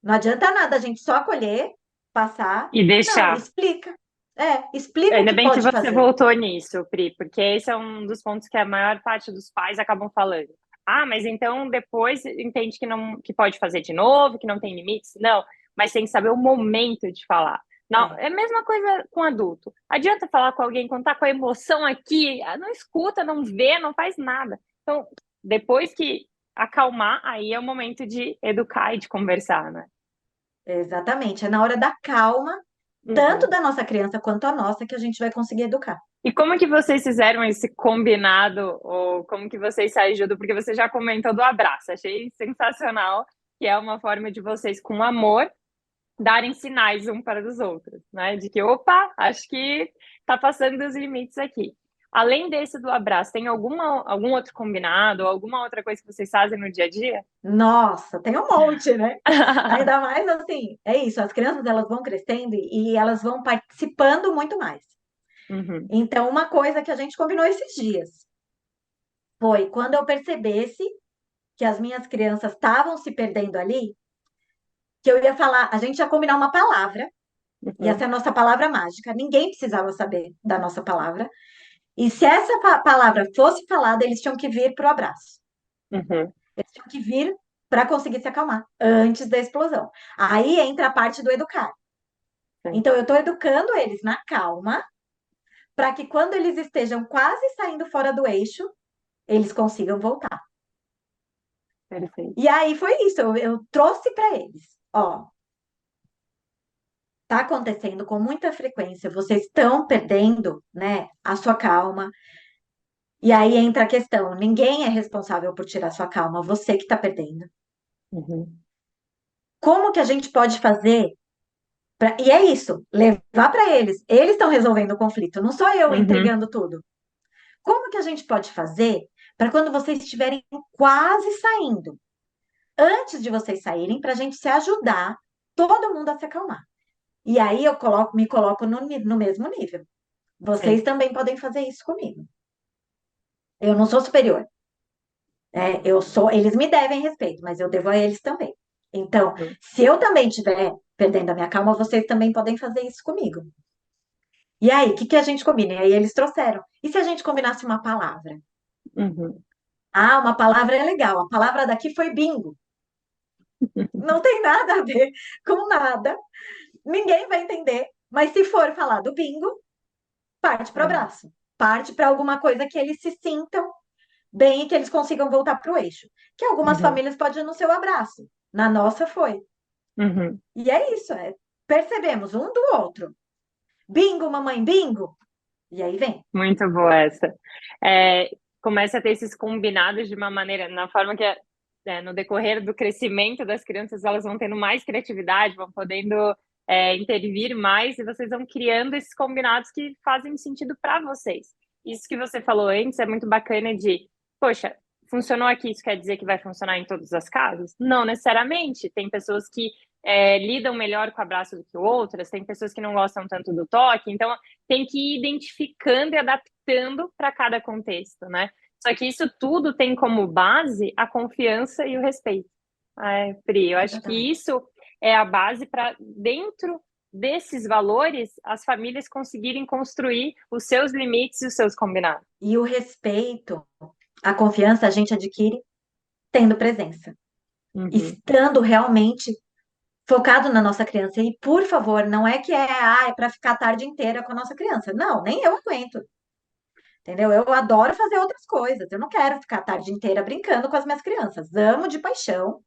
Não adianta nada a gente só acolher, passar. e Não, deixar. explica. Explica o Ainda que bem que pode você fazer. voltou nisso, Pri, porque esse é um dos pontos que a maior parte dos pais acabam falando. Ah, mas então depois entende que não, que pode fazer de novo, que não tem limites? Não, mas tem que saber o momento de falar. Não, É, é a mesma coisa com adulto. Adianta falar com alguém quando tá com a emoção aqui, não escuta, não vê, não faz nada. Então, depois que acalmar, aí é o momento de educar e de conversar, né? exatamente. É na hora da calma, tanto Uhum. da nossa criança quanto a nossa, que a gente vai conseguir educar. E como que vocês fizeram esse combinado, ou como que vocês se ajudam? Porque você já comentou do abraço, achei sensacional, que é uma forma de vocês, com amor, darem sinais um para os outros, né? De que, opa, acho que tá passando dos limites aqui. Além desse do abraço, tem algum outro combinado, ou alguma outra coisa que vocês fazem no dia a dia? Nossa, tem um monte, né? Ainda mais assim, é isso, as crianças elas vão crescendo e elas vão participando muito mais. Uhum, Então, uma coisa que a gente combinou esses dias foi quando eu percebesse que as minhas crianças estavam se perdendo ali, que eu ia falar, a gente ia combinar uma palavra, ia ser uhum, a nossa palavra mágica, ninguém precisava saber da nossa palavra. E se essa palavra fosse falada, eles tinham que vir para o abraço. uhum, Eles tinham que vir para conseguir se acalmar antes da explosão. Aí entra a parte do educar. sim, Então, eu estou educando eles na calma, para que quando eles estejam quase saindo fora do eixo, eles consigam voltar. perfeito. E aí foi isso, eu trouxe para eles. Ó, tá acontecendo com muita frequência, vocês estão perdendo, né, a sua calma. E aí entra a questão: ninguém é responsável por tirar sua calma, você que está perdendo. Uhum, Como que a gente pode fazer? E é isso, levar para eles. Eles estão resolvendo o conflito, não sou eu uhum, entregando tudo. Como que a gente pode fazer para quando vocês estiverem quase saindo, antes de vocês saírem, para a gente se ajudar, todo mundo a se acalmar? E aí eu me coloco no mesmo nível. Vocês sim. também podem fazer isso comigo. Eu não sou superior. Eu sou, eles me devem respeito, mas eu devo a eles também. Então, Uhum, se eu também estiver perdendo a minha calma, vocês também podem fazer isso comigo. E aí, o que que a gente combina? E aí eles trouxeram. E se a gente combinasse uma palavra? uhum, Ah, uma palavra é legal. A palavra daqui foi bingo. Não tem nada a ver com nada. Ninguém vai entender. Mas se for falar do bingo, parte para o é, abraço. Parte para alguma coisa que eles se sintam bem e que eles consigam voltar para o eixo. Que algumas uhum, famílias pode não ser o abraço. Na nossa foi. uhum. E é isso, percebemos um do outro. Bingo, mamãe, bingo. E aí vem. Muito boa essa. É, começa a ter esses combinados de uma maneira, na forma que no decorrer do crescimento das crianças, elas vão tendo mais criatividade, vão podendo intervir mais, e vocês vão criando esses combinados que fazem sentido para vocês. Isso que você falou antes é muito bacana de, poxa, funcionou aqui, isso quer dizer que vai funcionar em todas as casas? Não necessariamente. Tem pessoas que lidam melhor com o abraço do que outras, tem pessoas que não gostam tanto do toque, então tem que ir identificando e adaptando para cada contexto, né? Só que isso tudo tem como base a confiança e o respeito. Pri, eu acho que Exatamente. isso é a base para, dentro desses valores, as famílias conseguirem construir os seus limites e os seus combinados. E o respeito, a confiança a gente adquire tendo presença, Uhum, estando realmente focado na nossa criança. E, por favor, não é que é para ficar a tarde inteira com a nossa criança. Não, nem eu aguento. Entendeu? Eu adoro fazer outras coisas. Eu não quero ficar a tarde inteira brincando com as minhas crianças. Amo de paixão,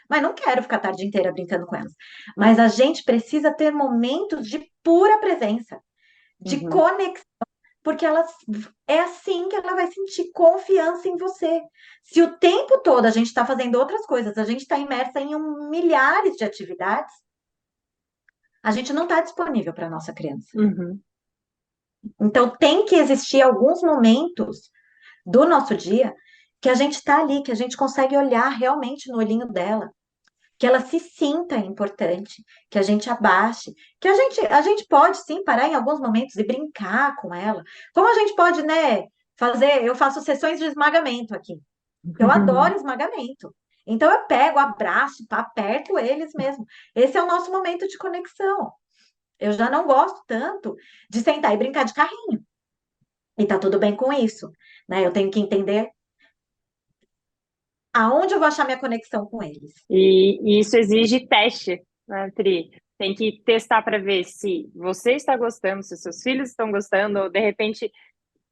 mas não quero ficar a tarde inteira brincando com elas. Mas a gente precisa ter momentos de pura presença, de uhum, conexão, porque ela é assim que ela vai sentir confiança em você. Se o tempo todo a gente está fazendo outras coisas, a gente está imersa em milhares de atividades, a gente não está disponível para a nossa criança. uhum, Então, tem que existir alguns momentos do nosso dia que a gente está ali, que a gente consegue olhar realmente no olhinho dela, que ela se sinta importante, que a gente abaixe, que a gente pode sim parar em alguns momentos e brincar com ela. Como a gente pode, né, eu faço sessões de esmagamento aqui. Eu adoro esmagamento. Então eu pego, abraço, aperto eles mesmo. Esse é o nosso momento de conexão. Eu já não gosto tanto de sentar e brincar de carrinho. E tá tudo bem com isso, né? Eu tenho que entender Aonde eu vou achar minha conexão com eles? E isso exige teste, né, Pri? Tem que testar para ver se você está gostando, se os seus filhos estão gostando, ou de repente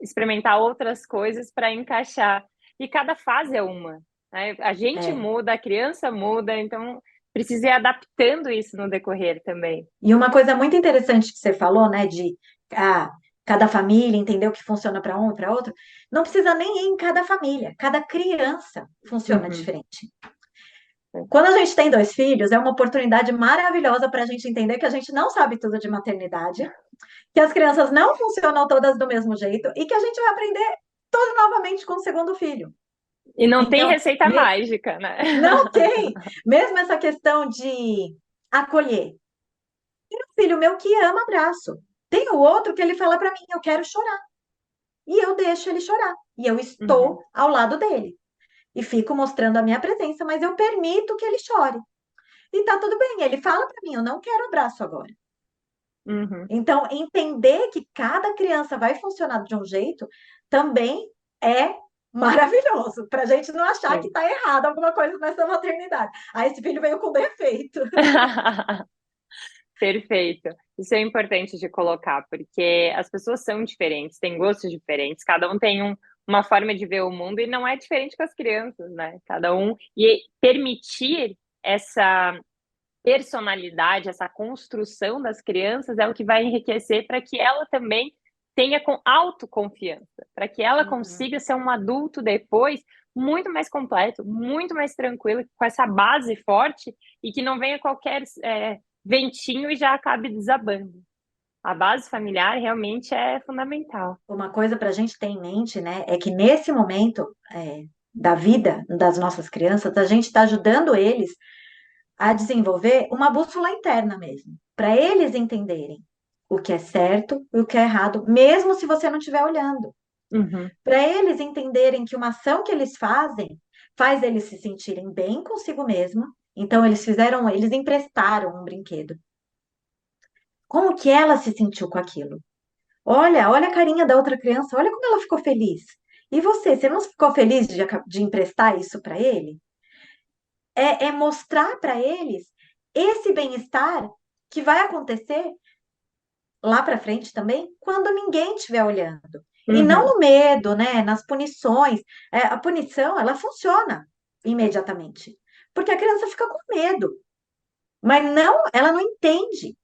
experimentar outras coisas para encaixar. E cada fase é uma, né? A gente É. muda, a criança muda, então precisa ir adaptando isso no decorrer também. E uma coisa muito interessante que você falou, né, de ah, cada família entender o que funciona para um e para outro, não precisa nem ir em cada família, cada criança funciona Uhum. diferente. Quando a gente tem dois filhos, é uma oportunidade maravilhosa para a gente entender que a gente não sabe tudo de maternidade, que as crianças não funcionam todas do mesmo jeito e que a gente vai aprender tudo novamente com o segundo filho. E não tem Então, receita mágica, né? não tem, mesmo essa questão de acolher. Tem um filho meu que ama abraço. Tem o outro que ele fala para mim, eu quero chorar. E eu deixo ele chorar. E eu estou Uhum, ao lado dele. E fico mostrando a minha presença, mas eu permito que ele chore. E tá tudo bem. Ele fala para mim, eu não quero abraço agora. uhum. Então, entender que cada criança vai funcionar de um jeito também é maravilhoso, para a gente não achar que Sim. está errado alguma coisa nessa maternidade. Ah, esse filho veio com defeito. Perfeito. Isso é importante de colocar, porque as pessoas são diferentes, têm gostos diferentes, cada um tem uma forma de ver o mundo e não é diferente com as crianças, né? Cada um. E permitir essa personalidade, essa construção das crianças é o que vai enriquecer para que ela também tenha com autoconfiança, para que ela Uhum. consiga ser um adulto depois muito mais completo, muito mais tranquilo, com essa base forte e que não venha qualquer ventinho e já acabe desabando. A base familiar realmente é fundamental. Uma coisa para a gente ter em mente, né, é que nesse momento da vida das nossas crianças, a gente está ajudando eles a desenvolver uma bússola interna mesmo, para eles entenderem o que é certo e o que é errado, mesmo se você não estiver olhando. Uhum, Para eles entenderem que uma ação que eles fazem faz eles se sentirem bem consigo mesmo. Então, eles emprestaram um brinquedo. Como que ela se sentiu com aquilo? Olha a carinha da outra criança, olha como ela ficou feliz. E você não ficou feliz de emprestar isso para ele? É mostrar para eles esse bem-estar que vai acontecer lá para frente também, quando ninguém estiver olhando. E não uhum, no medo, né? Nas punições. A punição, ela funciona imediatamente, porque a criança fica com medo, mas não, ela não entende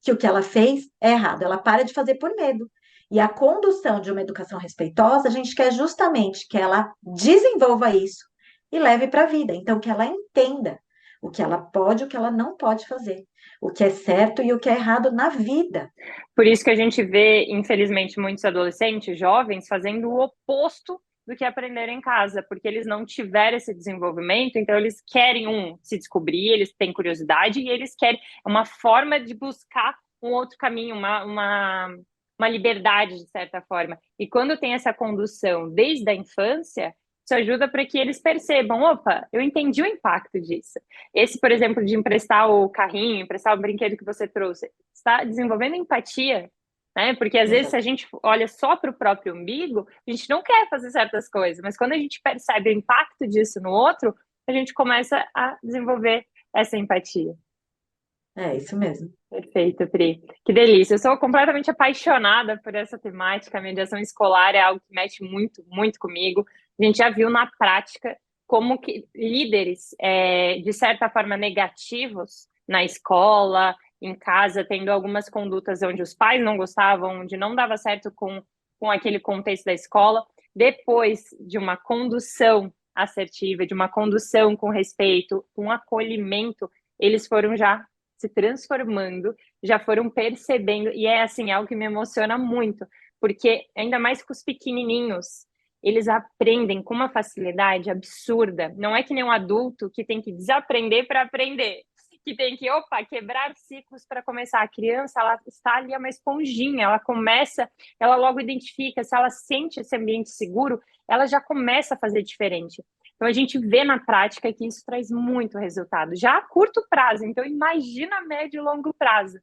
que o que ela fez é errado. Ela para de fazer por medo. E a condução de uma educação respeitosa, a gente quer justamente que ela desenvolva isso e leve para a vida. Então, que ela entenda o que ela pode e o que ela não pode fazer, o que é certo e o que é errado na vida. Por isso que a gente vê, infelizmente, muitos adolescentes, jovens, fazendo o oposto do que aprenderam em casa, porque eles não tiveram esse desenvolvimento, então eles querem se descobrir, eles têm curiosidade e eles querem uma forma de buscar um outro caminho, uma liberdade, de certa forma. E quando tem essa condução desde a infância, isso ajuda para que eles percebam, opa, eu entendi o impacto disso. Esse, por exemplo, de emprestar o carrinho, emprestar o brinquedo que você trouxe, está desenvolvendo empatia, né? Porque às vezes se a Exato. gente olha só para o próprio umbigo, a gente não quer fazer certas coisas, mas quando a gente percebe o impacto disso no outro, a gente começa a desenvolver essa empatia. É isso mesmo. Perfeito, Pri. Que delícia. Eu sou completamente apaixonada por essa temática. A mediação escolar é algo que mexe muito, muito comigo. A gente já viu na prática como que líderes, de certa forma, negativos na escola, em casa, tendo algumas condutas onde os pais não gostavam, onde não dava certo com aquele contexto da escola, depois de uma condução assertiva, de uma condução com respeito, com acolhimento, eles foram já se transformando, já foram percebendo, e é assim, algo que me emociona muito, porque ainda mais com os pequenininhos, eles aprendem com uma facilidade absurda. Não é que nem um adulto que tem que desaprender para aprender, que tem que, opa, quebrar ciclos para começar. A criança, ela está ali, é uma esponjinha, ela começa, ela logo identifica, se ela sente esse ambiente seguro, ela já começa a fazer diferente. Então, a gente vê na prática que isso traz muito resultado, já a curto prazo. Então, imagina a médio e longo prazo.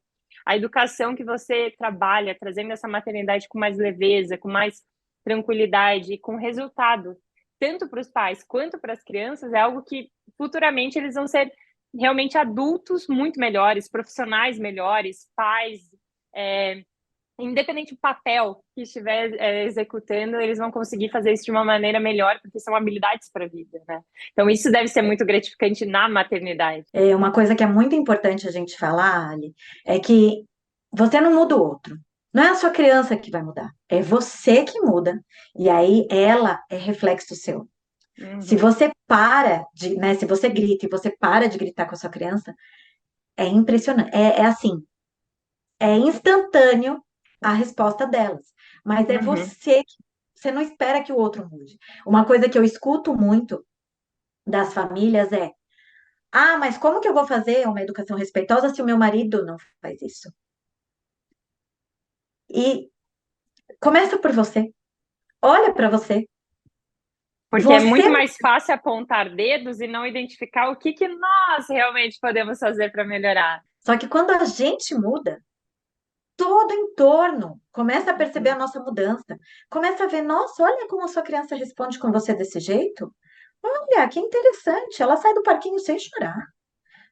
A educação que você trabalha, trazendo essa maternidade com mais leveza, com mais tranquilidade, com resultado. tanto para os pais quanto para as crianças, é algo que futuramente eles vão ser realmente adultos muito melhores, profissionais melhores, pais, independente do papel que estiver executando, eles vão conseguir fazer isso de uma maneira melhor, porque são habilidades para a vida, né? Então, isso deve ser muito gratificante na maternidade. Uma coisa que é muito importante a gente falar, Ali, é que você não muda o outro. Não é a sua criança que vai mudar, é você que muda. E aí ela é reflexo seu. Se Uhum. você para de, né, se você grita e você para de gritar com a sua criança, é impressionante. É assim, é instantâneo a resposta delas. Mas é Uhum. você não espera que o outro mude. Uma coisa que eu escuto muito das famílias é: ah, mas como que eu vou fazer uma educação respeitosa se o meu marido não faz isso? E começa por você. Olha para você. Porque é Você. muito mais fácil apontar dedos e não identificar o que nós realmente podemos fazer para melhorar. Só que quando a gente muda, todo o entorno começa a perceber Uhum. a nossa mudança. Começa a ver, nossa, olha como a sua criança responde com você desse jeito. Olha, que interessante. Ela sai do parquinho sem chorar.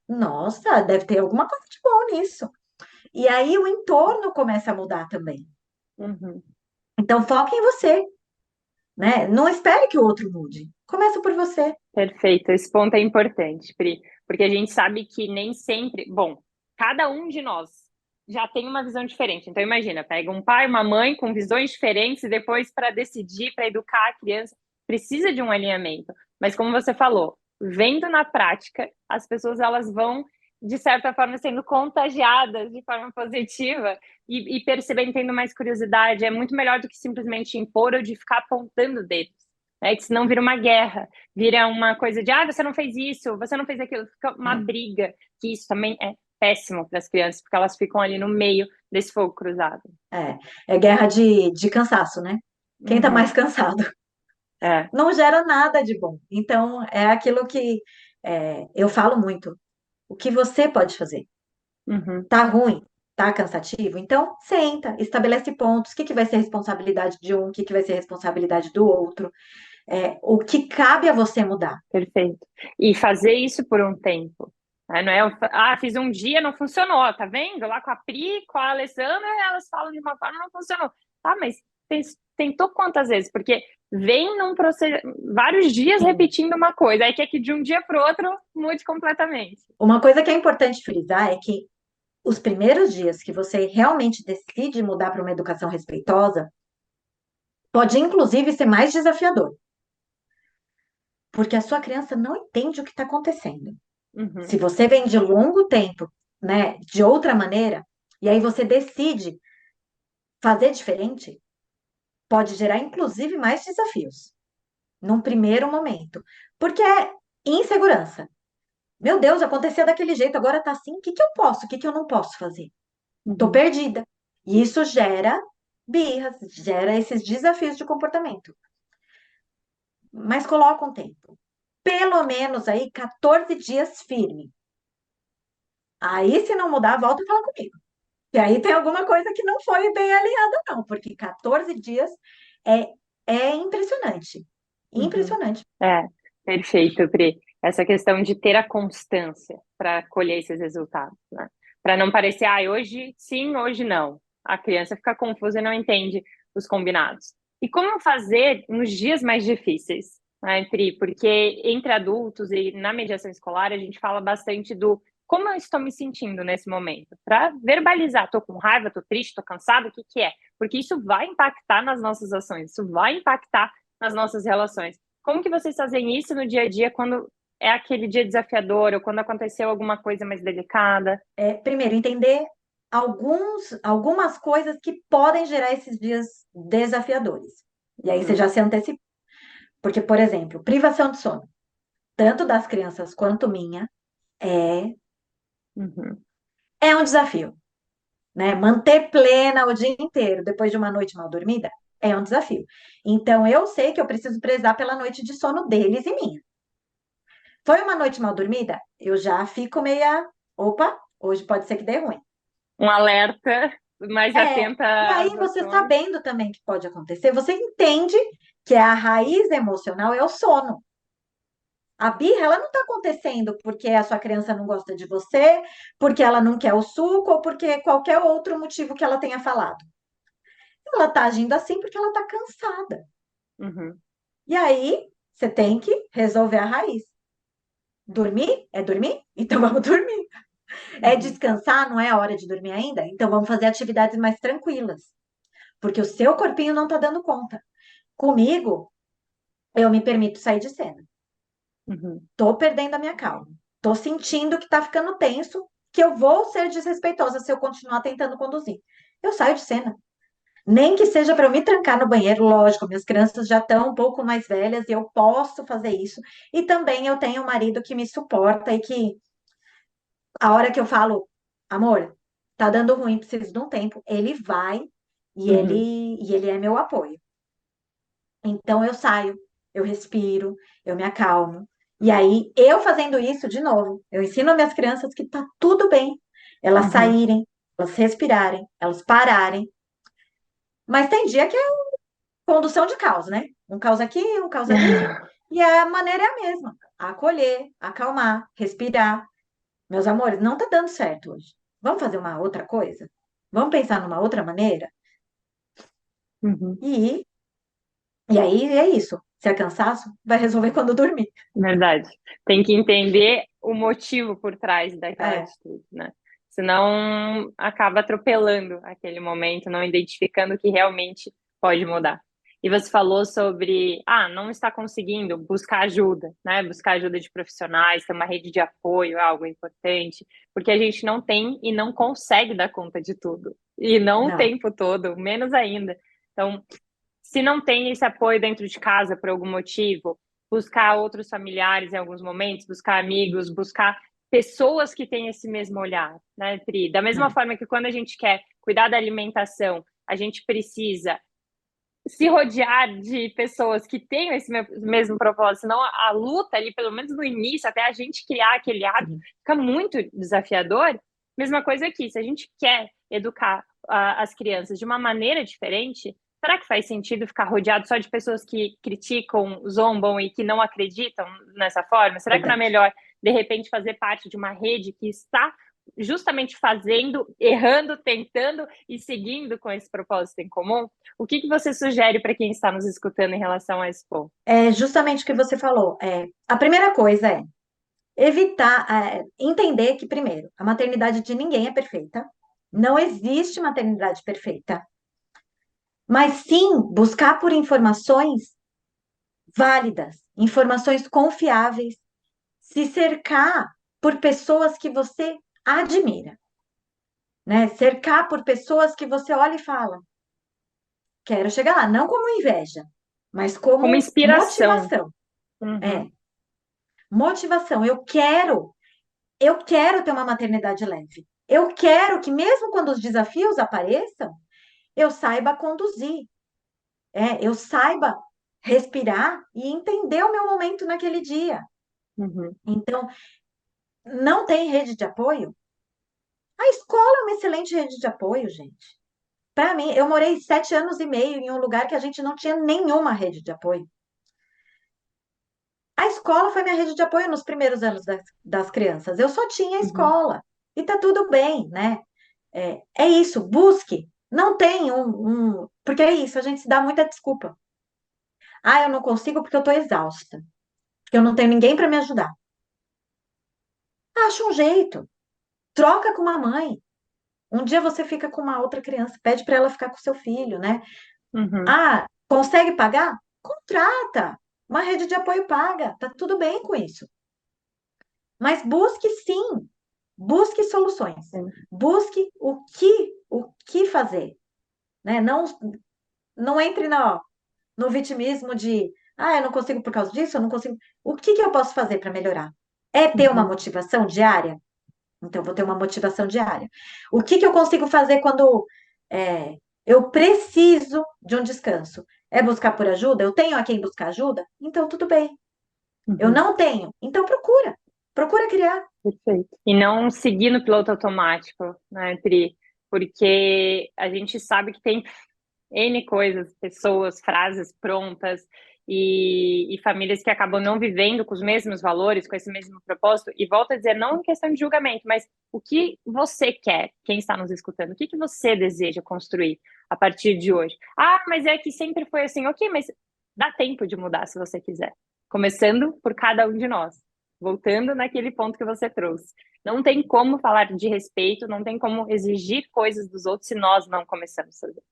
Nossa, deve ter alguma coisa de bom nisso. E aí o entorno começa a mudar também. Uhum. Então foca em você, né? Não espere que o outro mude. Começa por você. Perfeito, esse ponto é importante, Pri, porque a gente sabe que nem sempre, bom, cada um de nós já tem uma visão diferente. Então imagina, pega um pai, uma mãe com visões diferentes e depois para decidir, para educar a criança, precisa de um alinhamento. Mas como você falou, vendo na prática, as pessoas elas vão de certa forma sendo contagiadas de forma positiva e percebendo, tendo mais curiosidade. É muito melhor do que simplesmente impor ou de ficar apontando dedos, né? Que senão vira uma guerra, vira uma coisa de, você não fez isso, você não fez aquilo, fica uma É, briga, que isso também é péssimo para as crianças, porque elas ficam ali no meio desse fogo cruzado. é guerra de cansaço, né? Quem tá mais Uhum. cansado? É. Não gera nada de bom. Então, é aquilo que eu falo muito. O que você pode fazer? Uhum. Tá ruim? Tá cansativo? Então, senta, estabelece pontos. O que que vai ser responsabilidade de um? O que que vai ser responsabilidade do outro? O que cabe a você mudar? Perfeito. E fazer isso por um tempo. Né? Não é, fiz um dia, não funcionou, tá vendo? Lá com a Pri, com a Alessandra, elas falam de uma forma, não funcionou. Tá, mas tentou quantas vezes? Porque vem num processo, vários dias Sim. repetindo uma coisa, aí quer que de um dia para o outro mude completamente. Uma coisa que é importante frisar é que os primeiros dias que você realmente decide mudar para uma educação respeitosa, pode inclusive ser mais desafiador, porque a sua criança não entende o que está acontecendo. Se Uhum. você vem de longo tempo, né, de outra maneira, e aí você decide fazer diferente, pode gerar inclusive mais desafios num primeiro momento, porque é insegurança. Meu Deus, aconteceu daquele jeito, agora tá assim, o que que eu posso, o que que eu não posso fazer? Tô Uhum. perdida. E isso gera birras, gera esses desafios de comportamento. Mas coloca um tempo. Pelo menos aí 14 dias firme. Aí, se não mudar, volta e fala comigo. E aí tem alguma coisa que não foi bem alinhada, não, porque 14 dias é, é impressionante. Uhum. Impressionante. É, perfeito, Pri. Essa questão de ter a constância para colher esses resultados, né? Para não parecer, hoje sim, hoje não. A criança fica confusa e não entende os combinados. E como fazer nos dias mais difíceis, né, Pri? Porque entre adultos e na mediação escolar a gente fala bastante do como eu estou me sentindo nesse momento, para verbalizar, estou com raiva, estou triste, estou cansado, o que que é? Porque isso vai impactar nas nossas ações, isso vai impactar nas nossas relações. Como que vocês fazem isso no dia a dia quando é aquele dia desafiador ou quando aconteceu alguma coisa mais delicada? Primeiro, entender algumas coisas que podem gerar esses dias desafiadores. E aí você Uhum. já se antecipa. Porque, por exemplo, privação de sono, tanto das crianças quanto minha, é, Uhum. é um desafio, né? Manter plena o dia inteiro depois de uma noite mal dormida é um desafio. Então, eu sei que eu preciso prezar pela noite de sono deles e minha. Foi uma noite mal dormida? Eu já fico meia. Opa, hoje pode ser que dê ruim. Um alerta mais É, atenta e às aí você ações. sabendo também que pode acontecer, você entende que é a raiz emocional, é o sono. A birra, ela não está acontecendo porque a sua criança não gosta de você, porque ela não quer o suco ou porque qualquer outro motivo que ela tenha falado. Ela está agindo assim porque ela está cansada. Uhum, E aí, você tem que resolver a raiz. Dormir? É dormir? Então vamos dormir. É uhum, descansar? Não é a hora de dormir ainda? Então vamos fazer atividades mais tranquilas. Porque o seu corpinho não está dando conta. Comigo, eu me permito sair de cena. uhum, Tô perdendo a minha calma. Tô sentindo que tá ficando tenso, que eu vou ser desrespeitosa se eu continuar tentando conduzir. Eu saio de cena. Nem que seja para eu me trancar no banheiro, lógico, minhas crianças já estão um pouco mais velhas e eu posso fazer isso. E também eu tenho um marido que me suporta e que a hora que eu falo, amor, tá dando ruim, preciso de um tempo, ele vai uhum, e ele é meu apoio. Então eu saio, eu respiro, eu me acalmo. E aí, eu fazendo isso de novo, eu ensino às minhas crianças que tá tudo bem elas uhum. saírem, elas respirarem, elas pararem. Mas tem dia que é condução de caos, né? Um caos aqui, um caos ali, e a maneira é a mesma. Acolher, acalmar, respirar. Meus amores, não tá dando certo hoje. Vamos fazer uma outra coisa? Vamos pensar numa outra maneira? Uhum. E, e aí é isso. Se é cansaço, vai resolver quando dormir. Verdade. Tem que entender o motivo por trás daquela É. atitude, né? Senão acaba atropelando aquele momento, não identificando o que realmente pode mudar. E você falou sobre, não está conseguindo buscar ajuda, né? Buscar ajuda de profissionais, ter uma rede de apoio é algo importante, porque a gente não tem e não consegue dar conta de tudo. E não o Não. tempo todo, menos ainda. Então, se não tem esse apoio dentro de casa por algum motivo, buscar outros familiares em alguns momentos, buscar amigos, buscar pessoas que têm esse mesmo olhar, né, Pri? Da mesma É. forma que quando a gente quer cuidar da alimentação, a gente precisa se rodear de pessoas que tenham esse mesmo propósito, senão a luta ali, pelo menos no início, até a gente criar aquele hábito, fica muito desafiador. Mesma coisa aqui, se a gente quer educar as crianças de uma maneira diferente, será que faz sentido ficar rodeado só de pessoas que criticam, zombam e que não acreditam nessa forma? Será que não é Verdade. melhor, de repente, fazer parte de uma rede que está justamente fazendo, errando, tentando e seguindo com esse propósito em comum? O que você sugere para quem está nos escutando em relação a esse ponto? É justamente o que você falou. A primeira coisa é evitar, entender que, primeiro, a maternidade de ninguém é perfeita. Não existe maternidade perfeita. Mas sim buscar por informações válidas, informações confiáveis, se cercar por pessoas que você admira, né? Cercar por pessoas que você olha e fala, quero chegar lá, não como inveja, mas Como como inspiração. motivação. É, Uhum, motivação. Eu quero ter uma maternidade leve. Eu quero que mesmo quando os desafios apareçam, eu saiba conduzir, eu saiba respirar e entender o meu momento naquele dia. uhum, Então, não tem rede de apoio? A escola é uma excelente rede de apoio, gente. Para mim, eu morei 7 anos e meio em um lugar que a gente não tinha nenhuma rede de apoio. A escola foi minha rede de apoio nos primeiros anos das crianças. Eu só tinha a uhum, escola. E tá tudo bem, né? É isso, busque. Não tem Porque é isso, a gente se dá muita desculpa. Ah, eu não consigo porque eu tô exausta. Porque eu não tenho ninguém para me ajudar. Acha um jeito. Troca com uma mãe. Um dia você fica com uma outra criança, pede para ela ficar com seu filho, né? uhum, Ah, consegue pagar? Contrata. Uma rede de apoio paga. Tá tudo bem com isso. Mas busque sim. Busque soluções. sim, Busque o que fazer, né? Não entre no vitimismo de, eu não consigo por causa disso, eu não consigo. O que eu posso fazer para melhorar? É ter uma uhum, motivação diária? Então, eu vou ter uma motivação diária. O que eu consigo fazer quando eu preciso de um descanso? É buscar por ajuda? Eu tenho a quem buscar ajuda? Então, tudo bem. Eu uhum. não tenho? Então, procura. Procura criar. Perfeito. E não seguir no piloto automático, né, Pri? Porque a gente sabe que tem N coisas, pessoas, frases prontas, e famílias que acabam não vivendo com os mesmos valores, com esse mesmo propósito. E volto a dizer, não em questão de julgamento, mas o que você quer, quem está nos escutando, o que que você deseja construir a partir de hoje? Ah, mas é que sempre foi assim, ok, mas dá tempo de mudar se você quiser. Começando por cada um de nós. Voltando naquele ponto que você trouxe. Não tem como falar de respeito, não tem como exigir coisas dos outros se nós não começamos a fazer.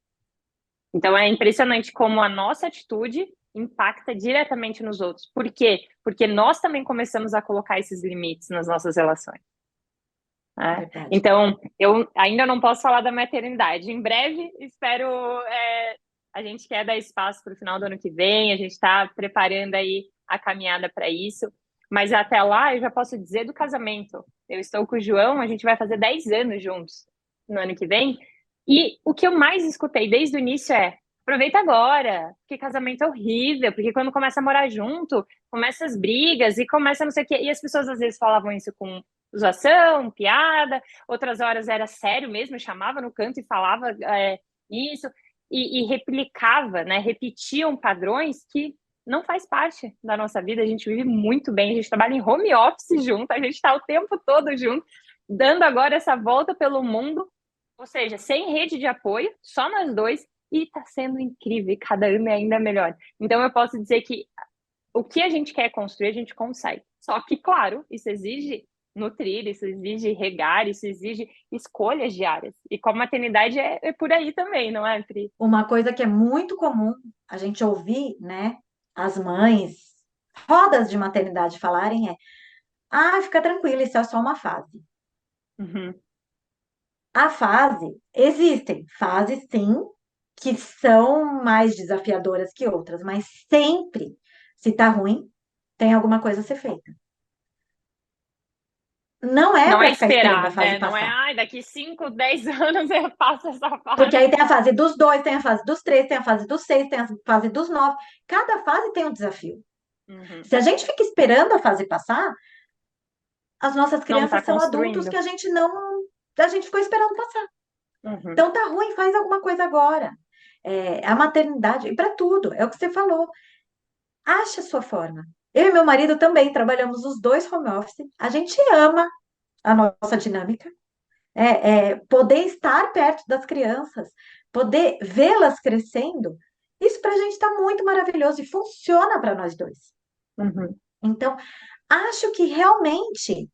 Então é impressionante como a nossa atitude impacta diretamente nos outros. Por quê? Porque nós também começamos a colocar esses limites nas nossas relações. Né? Verdade. Então, eu ainda não posso falar da maternidade. Em breve, espero. A gente quer dar espaço para o final do ano que vem, a gente está preparando aí a caminhada para isso. Mas até lá, eu já posso dizer do casamento. Eu estou com o João, a gente vai fazer 10 anos juntos no ano que vem. E o que eu mais escutei desde o início é: aproveita agora, porque casamento é horrível, porque quando começa a morar junto, começa as brigas e começa não sei o quê. E as pessoas às vezes falavam isso com zoação, piada, outras horas era sério mesmo, chamava no canto e falava isso, e replicava, né, repetiam padrões que não faz parte da nossa vida, a gente vive muito bem, a gente trabalha em home office junto, a gente está o tempo todo junto, dando agora essa volta pelo mundo, ou seja, sem rede de apoio, só nós dois, e está sendo incrível, cada ano é ainda melhor. Então eu posso dizer que o que a gente quer construir, a gente consegue. Só que, claro, isso exige nutrir, isso exige regar, isso exige escolhas diárias. E com a maternidade é por aí também, não é, Pri? Uma coisa que é muito comum a gente ouvir, né, as mães, rodas de maternidade falarem é: ah, fica tranquila, isso é só uma fase. Uhum. A fase, existem fases sim, que são mais desafiadoras que outras, mas sempre, se tá ruim, tem alguma coisa a ser feita. Não é Não é para ficar esperando a esperar, fase né? Não é, passar. ai, daqui 5, 10 anos eu passo essa Porque fase. aí tem a fase dos dois, tem a fase dos três, tem a fase dos seis, tem a fase dos nove. Cada fase tem um desafio. Uhum. Se a gente fica esperando a fase passar, as nossas Não está crianças são adultos que construindo. a gente não, a gente ficou esperando passar. Uhum. Então tá ruim, faz alguma coisa agora. É, a maternidade, e para tudo, é o que você falou. Acha a sua forma. Eu e meu marido também trabalhamos os dois home office. A gente ama a nossa dinâmica. Poder estar perto das crianças, poder vê-las crescendo, isso para a gente está muito maravilhoso e funciona para nós dois. Uhum. Então, acho que realmente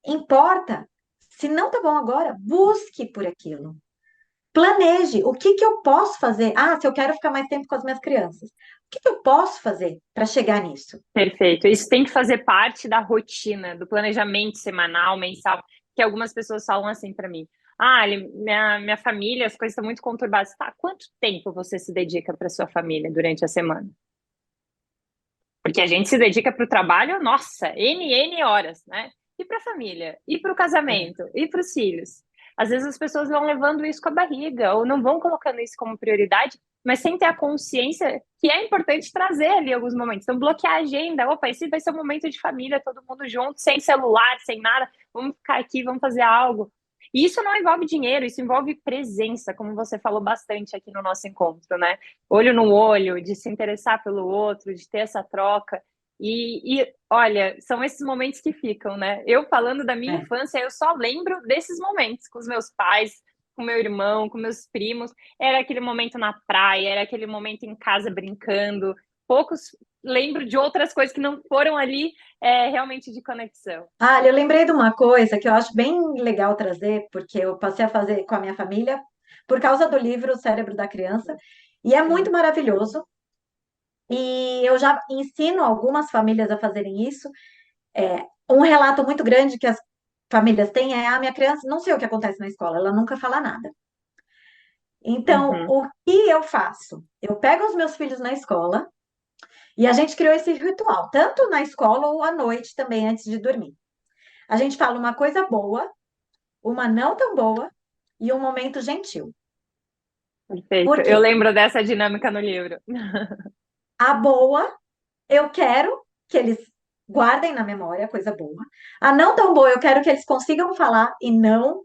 importa. Se não tá bom agora, busque por aquilo. Planeje o que que eu posso fazer. Ah, se eu quero ficar mais tempo com as minhas crianças, o que que eu posso fazer para chegar nisso? Perfeito. Isso tem que fazer parte da rotina, do planejamento semanal, mensal, que algumas pessoas falam assim para mim. Ah, minha família, as coisas estão muito conturbadas. Tá, quanto tempo você se dedica para sua família durante a semana? Porque a gente se dedica para o trabalho, nossa, N horas, né? E para a família, e para o É, casamento, e para os filhos. Às vezes as pessoas vão levando isso com a barriga, ou não vão colocando isso como prioridade, mas sem ter a consciência que é importante trazer ali alguns momentos. Então, bloquear a agenda. Opa, esse vai ser um momento de família, todo mundo junto, sem celular, sem nada. Vamos ficar aqui, vamos fazer algo. E isso não envolve dinheiro, isso envolve presença, como você falou bastante aqui no nosso encontro, né? Olho no olho, de se interessar pelo outro, de ter essa troca. Olha, são esses momentos que ficam, né? Eu falando da minha é. infância, eu só lembro desses momentos com os meus pais, com meu irmão, com meus primos. Era aquele momento na praia, era aquele momento em casa brincando. Poucos lembro de outras coisas que não foram ali realmente de conexão. Ah, eu lembrei de uma coisa que eu acho bem legal trazer, porque eu passei a fazer com a minha família por causa do livro O Cérebro da Criança, e é muito Sim. maravilhoso. E eu já ensino algumas famílias a fazerem isso. Um relato muito grande que as famílias têm é: a minha criança, não sei o que acontece na escola, ela nunca fala nada. Então, Uhum. o que eu faço? Eu pego os meus filhos na escola e a gente criou esse ritual, tanto na escola ou à noite também, antes de dormir. A gente fala uma coisa boa, uma não tão boa e um momento gentil. Perfeito. Por Eu quê? lembro dessa dinâmica no livro. A boa, eu quero que eles guardem na memória a coisa boa. A não tão boa, eu quero que eles consigam falar e não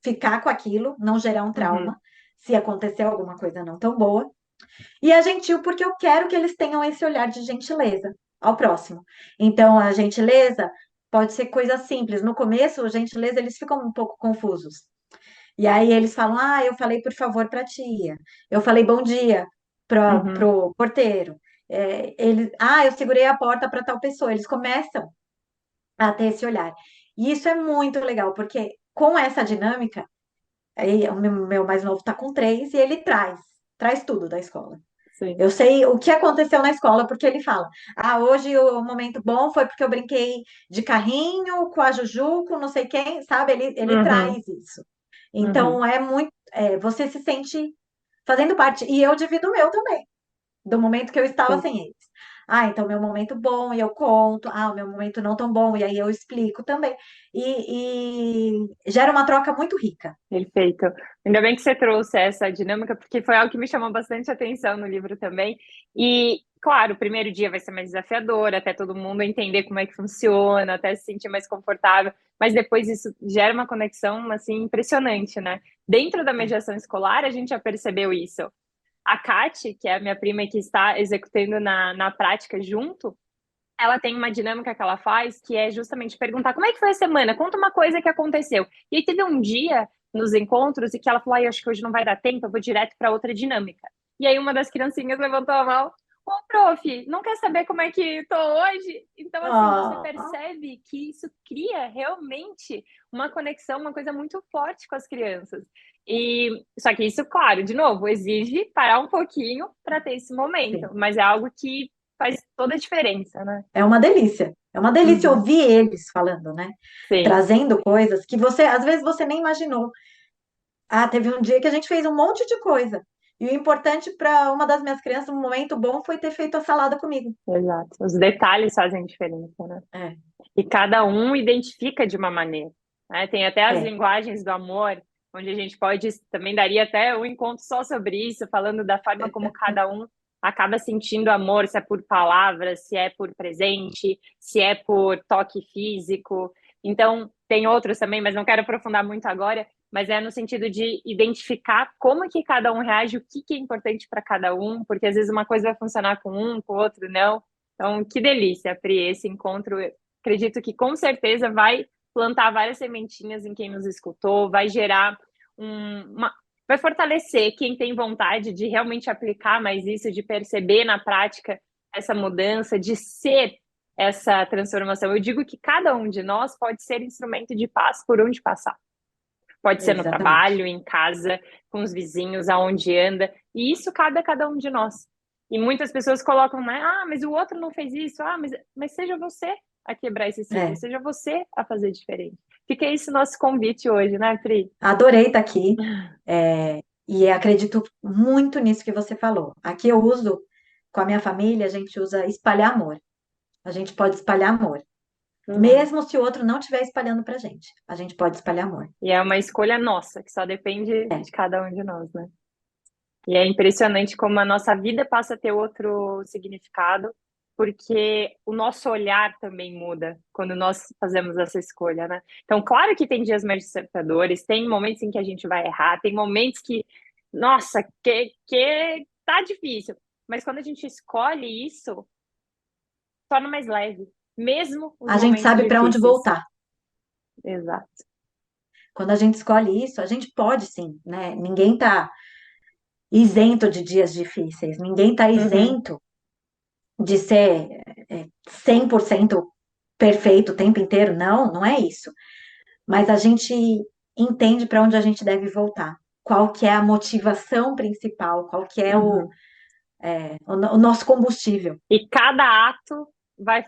ficar com aquilo, não gerar um Uhum. trauma. se acontecer alguma coisa não tão boa. E a gentil porque eu quero que eles tenham esse olhar de gentileza ao próximo. Então, a gentileza pode ser coisa simples. No começo, a gentileza, eles ficam um pouco confusos. E aí eles falam: ah, eu falei por favor para a tia, eu falei bom dia para Uhum. o porteiro. Eu segurei a porta para tal pessoa. Eles começam a ter esse olhar. E isso é muito legal, porque com essa dinâmica, aí, o meu mais novo está com 3 e ele traz tudo da escola. Sim. Eu sei o que aconteceu na escola, porque ele fala: ah, hoje o momento bom foi porque eu brinquei de carrinho com a Juju, com não sei quem, sabe? Ele Uhum. traz isso. Uhum. Então é muito. Você se sente fazendo parte. E eu divido o meu também, do momento que eu estava Sim. sem eles. Ah, então meu momento bom, e eu conto. Ah, o meu momento não tão bom, e aí eu explico também. E gera uma troca muito rica. Perfeito. Ainda bem que você trouxe essa dinâmica, porque foi algo que me chamou bastante atenção no livro também. E, claro, o primeiro dia vai ser mais desafiador, até todo mundo entender como é que funciona, até se sentir mais confortável, mas depois isso gera uma conexão, assim, impressionante, né? Dentro da É. mediação escolar, a gente já percebeu isso. A Kati, que é a minha prima que está executando na prática junto, ela tem uma dinâmica que ela faz que é justamente perguntar como é que foi a semana, conta uma coisa que aconteceu. E aí teve um dia nos encontros e que ela falou, eu acho que hoje não vai dar tempo, eu vou direto para outra dinâmica. E aí uma das criancinhas levantou a mão, ô prof, não quer saber como é que tô hoje? Então assim, você Ah, percebe que isso cria realmente uma conexão, uma coisa muito forte com as crianças. E só que isso, claro, de novo, exige parar um pouquinho para ter esse momento, sim. mas é algo que faz toda a diferença, né? É uma delícia. É uma delícia Uhum. ouvir eles falando, né? Sim, Trazendo coisas que às vezes, você nem imaginou. Ah, teve um dia que a gente fez um monte de coisa. E o importante para uma das minhas crianças, um momento bom, foi ter feito a salada comigo. exato. Os detalhes fazem diferença, né? É, E cada um identifica de uma maneira, né? Tem até as é, linguagens do amor, onde a gente pode, também daria até um encontro só sobre isso, falando da forma como cada um acaba sentindo amor, se é por palavras, se é por presente, se é por toque físico. Então, tem outros também, mas não quero aprofundar muito agora, mas é no sentido de identificar como que cada um reage, o que que é importante para cada um, porque às vezes uma coisa vai funcionar com o outro não. Então, que delícia, Pri, esse encontro. Acredito que com certeza vai plantar várias sementinhas em quem nos escutou, vai gerar vai fortalecer quem tem vontade de realmente aplicar mais isso, de perceber na prática essa mudança, de ser essa transformação. Eu digo que cada um de nós pode ser instrumento de paz por onde passar. Pode ser no exatamente. trabalho, em casa, com os vizinhos, aonde anda. E isso cabe a cada um de nós. E muitas pessoas colocam, né? Ah, mas o outro não fez isso. Ah, mas seja você a quebrar esse ciclo, É, seja você a fazer diferente. Fica esse nosso convite hoje, né, Pri? adorei estar aqui. E acredito muito nisso que você falou. Aqui eu uso, com a minha família, a gente usa espalhar amor. A gente pode espalhar amor. Uhum. Mesmo se o outro não estiver espalhando pra gente. A gente pode espalhar amor. E é uma escolha nossa, que só depende É, de cada um de nós, né? E é impressionante como a nossa vida passa a ter outro significado, porque o nosso olhar também muda quando nós fazemos essa escolha, né? Então, claro que tem dias mais desafiadores, tem momentos em que a gente vai errar, tem momentos que, nossa, que tá difícil. Mas quando a gente escolhe isso, torna mais leve, mesmo os a gente momentos sabe para onde difíceis. voltar. Exato. Quando a gente escolhe isso, a gente pode sim, né? Ninguém está isento de dias difíceis, ninguém está Uhum. isento de ser 100% perfeito o tempo inteiro. Não, não é isso. Mas a gente entende para onde a gente deve voltar. Qual que é a motivação principal, qual que é Uhum. o nosso combustível. E cada ato vai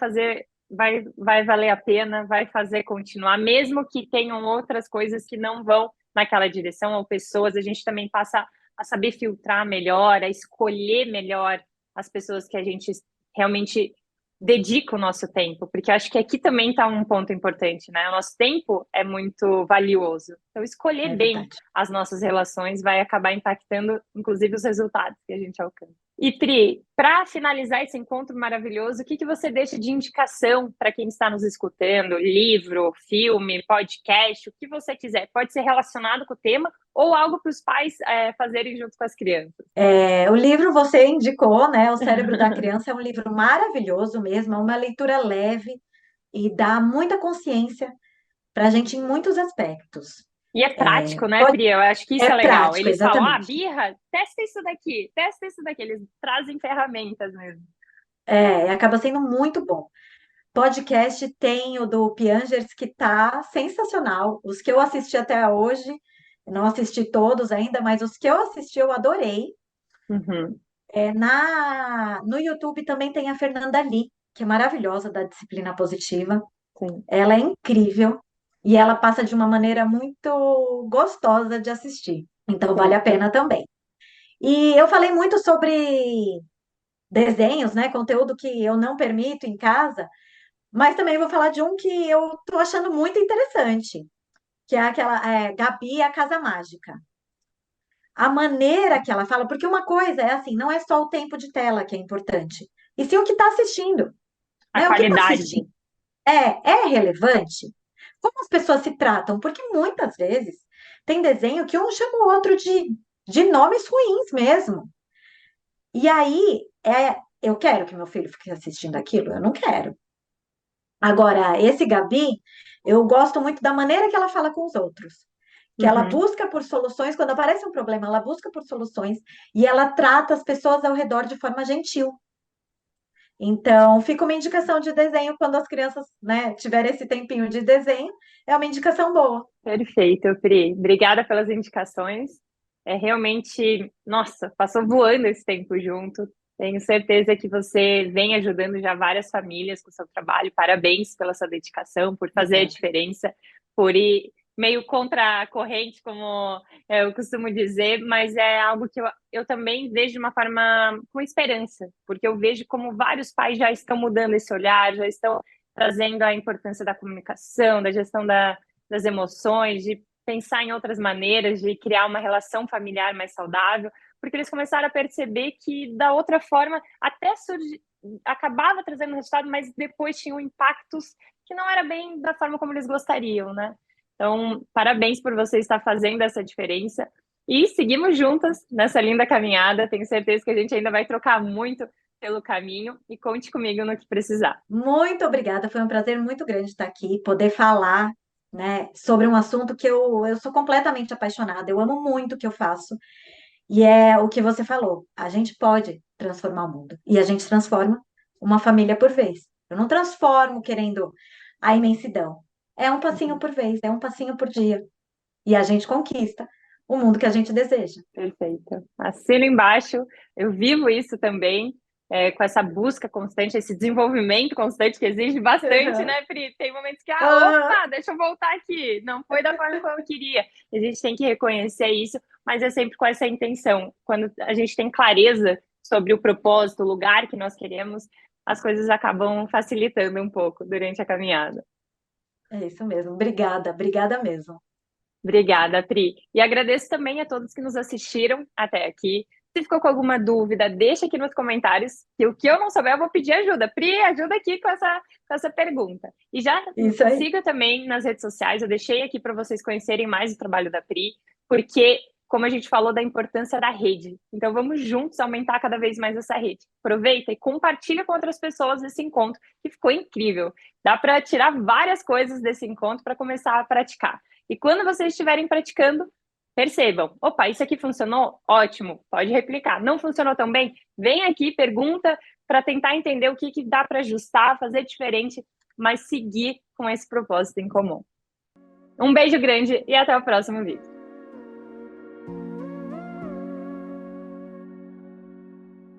valer a pena, vai fazer continuar, mesmo que tenham outras coisas que não vão naquela direção, ou pessoas, a gente também passa a saber filtrar melhor, a escolher melhor as pessoas que a gente realmente dedica o nosso tempo, porque acho que aqui também está um ponto importante, né? O nosso tempo é muito valioso. Então, escolher É bem verdade. as nossas relações vai acabar impactando, inclusive, os resultados que a gente alcança. E, Pri, para finalizar esse encontro maravilhoso, o que você deixa de indicação para quem está nos escutando? Livro, filme, podcast, o que você quiser. Pode ser relacionado com o tema ou algo para os pais fazerem junto com as crianças. O livro você indicou, né? O Cérebro da Criança é um livro maravilhoso mesmo, é uma leitura leve e dá muita consciência para a gente em muitos aspectos. E é prático, né, Pode- Pri? Eu acho que isso É é legal. prático, Eles falam, exatamente. birra, testa isso daqui, testa isso daqui. Eles trazem ferramentas mesmo. Acaba sendo muito bom. Podcast tem o do Piangers que tá sensacional. Os que eu assisti até hoje, não assisti todos ainda, mas os que eu assisti eu adorei. Uhum, No YouTube também tem a Fernanda Lee, que é maravilhosa da disciplina positiva. sim. Ela é incrível e ela passa de uma maneira muito gostosa de assistir. Então vale a Perfeito. pena também. E eu falei muito sobre desenhos, né? Conteúdo que eu não permito em casa, mas também vou falar de um que eu tô achando muito interessante, que é aquela Gabi e a Casa Mágica. A maneira que ela fala, porque uma coisa é assim, não é só o tempo de tela que é importante, e sim o que está assistindo, A né? O que está qualidade. assistindo é relevante? Como as pessoas se tratam? Porque muitas vezes tem desenho que um chama o outro de nomes ruins mesmo. E aí, eu quero que meu filho fique assistindo aquilo? Eu não quero. Agora, esse Gabi, eu gosto muito da maneira que ela fala com os outros. Que ela Uhum. busca por soluções, quando aparece um problema, ela busca por soluções e ela trata as pessoas ao redor de forma gentil. Então, fica uma indicação de desenho quando as crianças, né, tiverem esse tempinho de desenho, é uma indicação boa. Perfeito, Pri. Obrigada pelas indicações. É realmente, nossa, passou voando esse tempo junto. Tenho certeza que você vem ajudando já várias famílias com o seu trabalho. Parabéns pela sua dedicação, por fazer a Obrigada. diferença, por ir meio contra a corrente, como eu costumo dizer, mas é algo que eu também vejo de uma forma com esperança, porque eu vejo como vários pais já estão mudando esse olhar, já estão trazendo a importância da comunicação, da gestão das emoções, de pensar em outras maneiras, de criar uma relação familiar mais saudável, porque eles começaram a perceber que, da outra forma, até acabava trazendo resultado, mas depois tinham impactos que não era bem da forma como eles gostariam, né? Então, parabéns por você estar fazendo essa diferença. E seguimos juntas nessa linda caminhada. Tenho certeza que a gente ainda vai trocar muito pelo caminho e conte comigo no que precisar. Muito obrigada, foi um prazer muito grande estar aqui, poder falar, né, sobre um assunto que eu sou completamente apaixonada, eu amo muito o que eu faço, e é o que você falou, a gente pode transformar o mundo, e a gente transforma uma família por vez. Eu não transformo querendo a imensidão, é um passinho por vez, é um passinho por dia, e a gente conquista o mundo que a gente deseja. Perfeito. Assino embaixo, eu vivo isso também, com essa busca constante, esse desenvolvimento constante que exige bastante, Uhum. né, Pri? Tem momentos que, Uhum. opa, deixa eu voltar aqui, não foi da forma como eu queria. A gente tem que reconhecer isso, mas é sempre com essa intenção. Quando a gente tem clareza sobre o propósito, o lugar que nós queremos, as coisas acabam facilitando um pouco durante a caminhada. É isso mesmo, obrigada, obrigada mesmo. Obrigada, Pri. E agradeço também a todos que nos assistiram até aqui. Se ficou com alguma dúvida, deixa aqui nos comentários, que o que eu não souber, eu vou pedir ajuda. Pri, ajuda aqui com essa pergunta. E já Isso aí. siga também nas redes sociais, eu deixei aqui para vocês conhecerem mais o trabalho da Pri, porque, como a gente falou, da importância da rede. Então, vamos juntos aumentar cada vez mais essa rede. Aproveita e compartilha com outras pessoas esse encontro, que ficou incrível. Dá para tirar várias coisas desse encontro para começar a praticar. E quando vocês estiverem praticando, percebam, opa, isso aqui funcionou? Ótimo, pode replicar. Não funcionou tão bem? Vem aqui, pergunta para tentar entender o que dá para ajustar, fazer diferente, mas seguir com esse propósito em comum. Um beijo grande e até o próximo vídeo.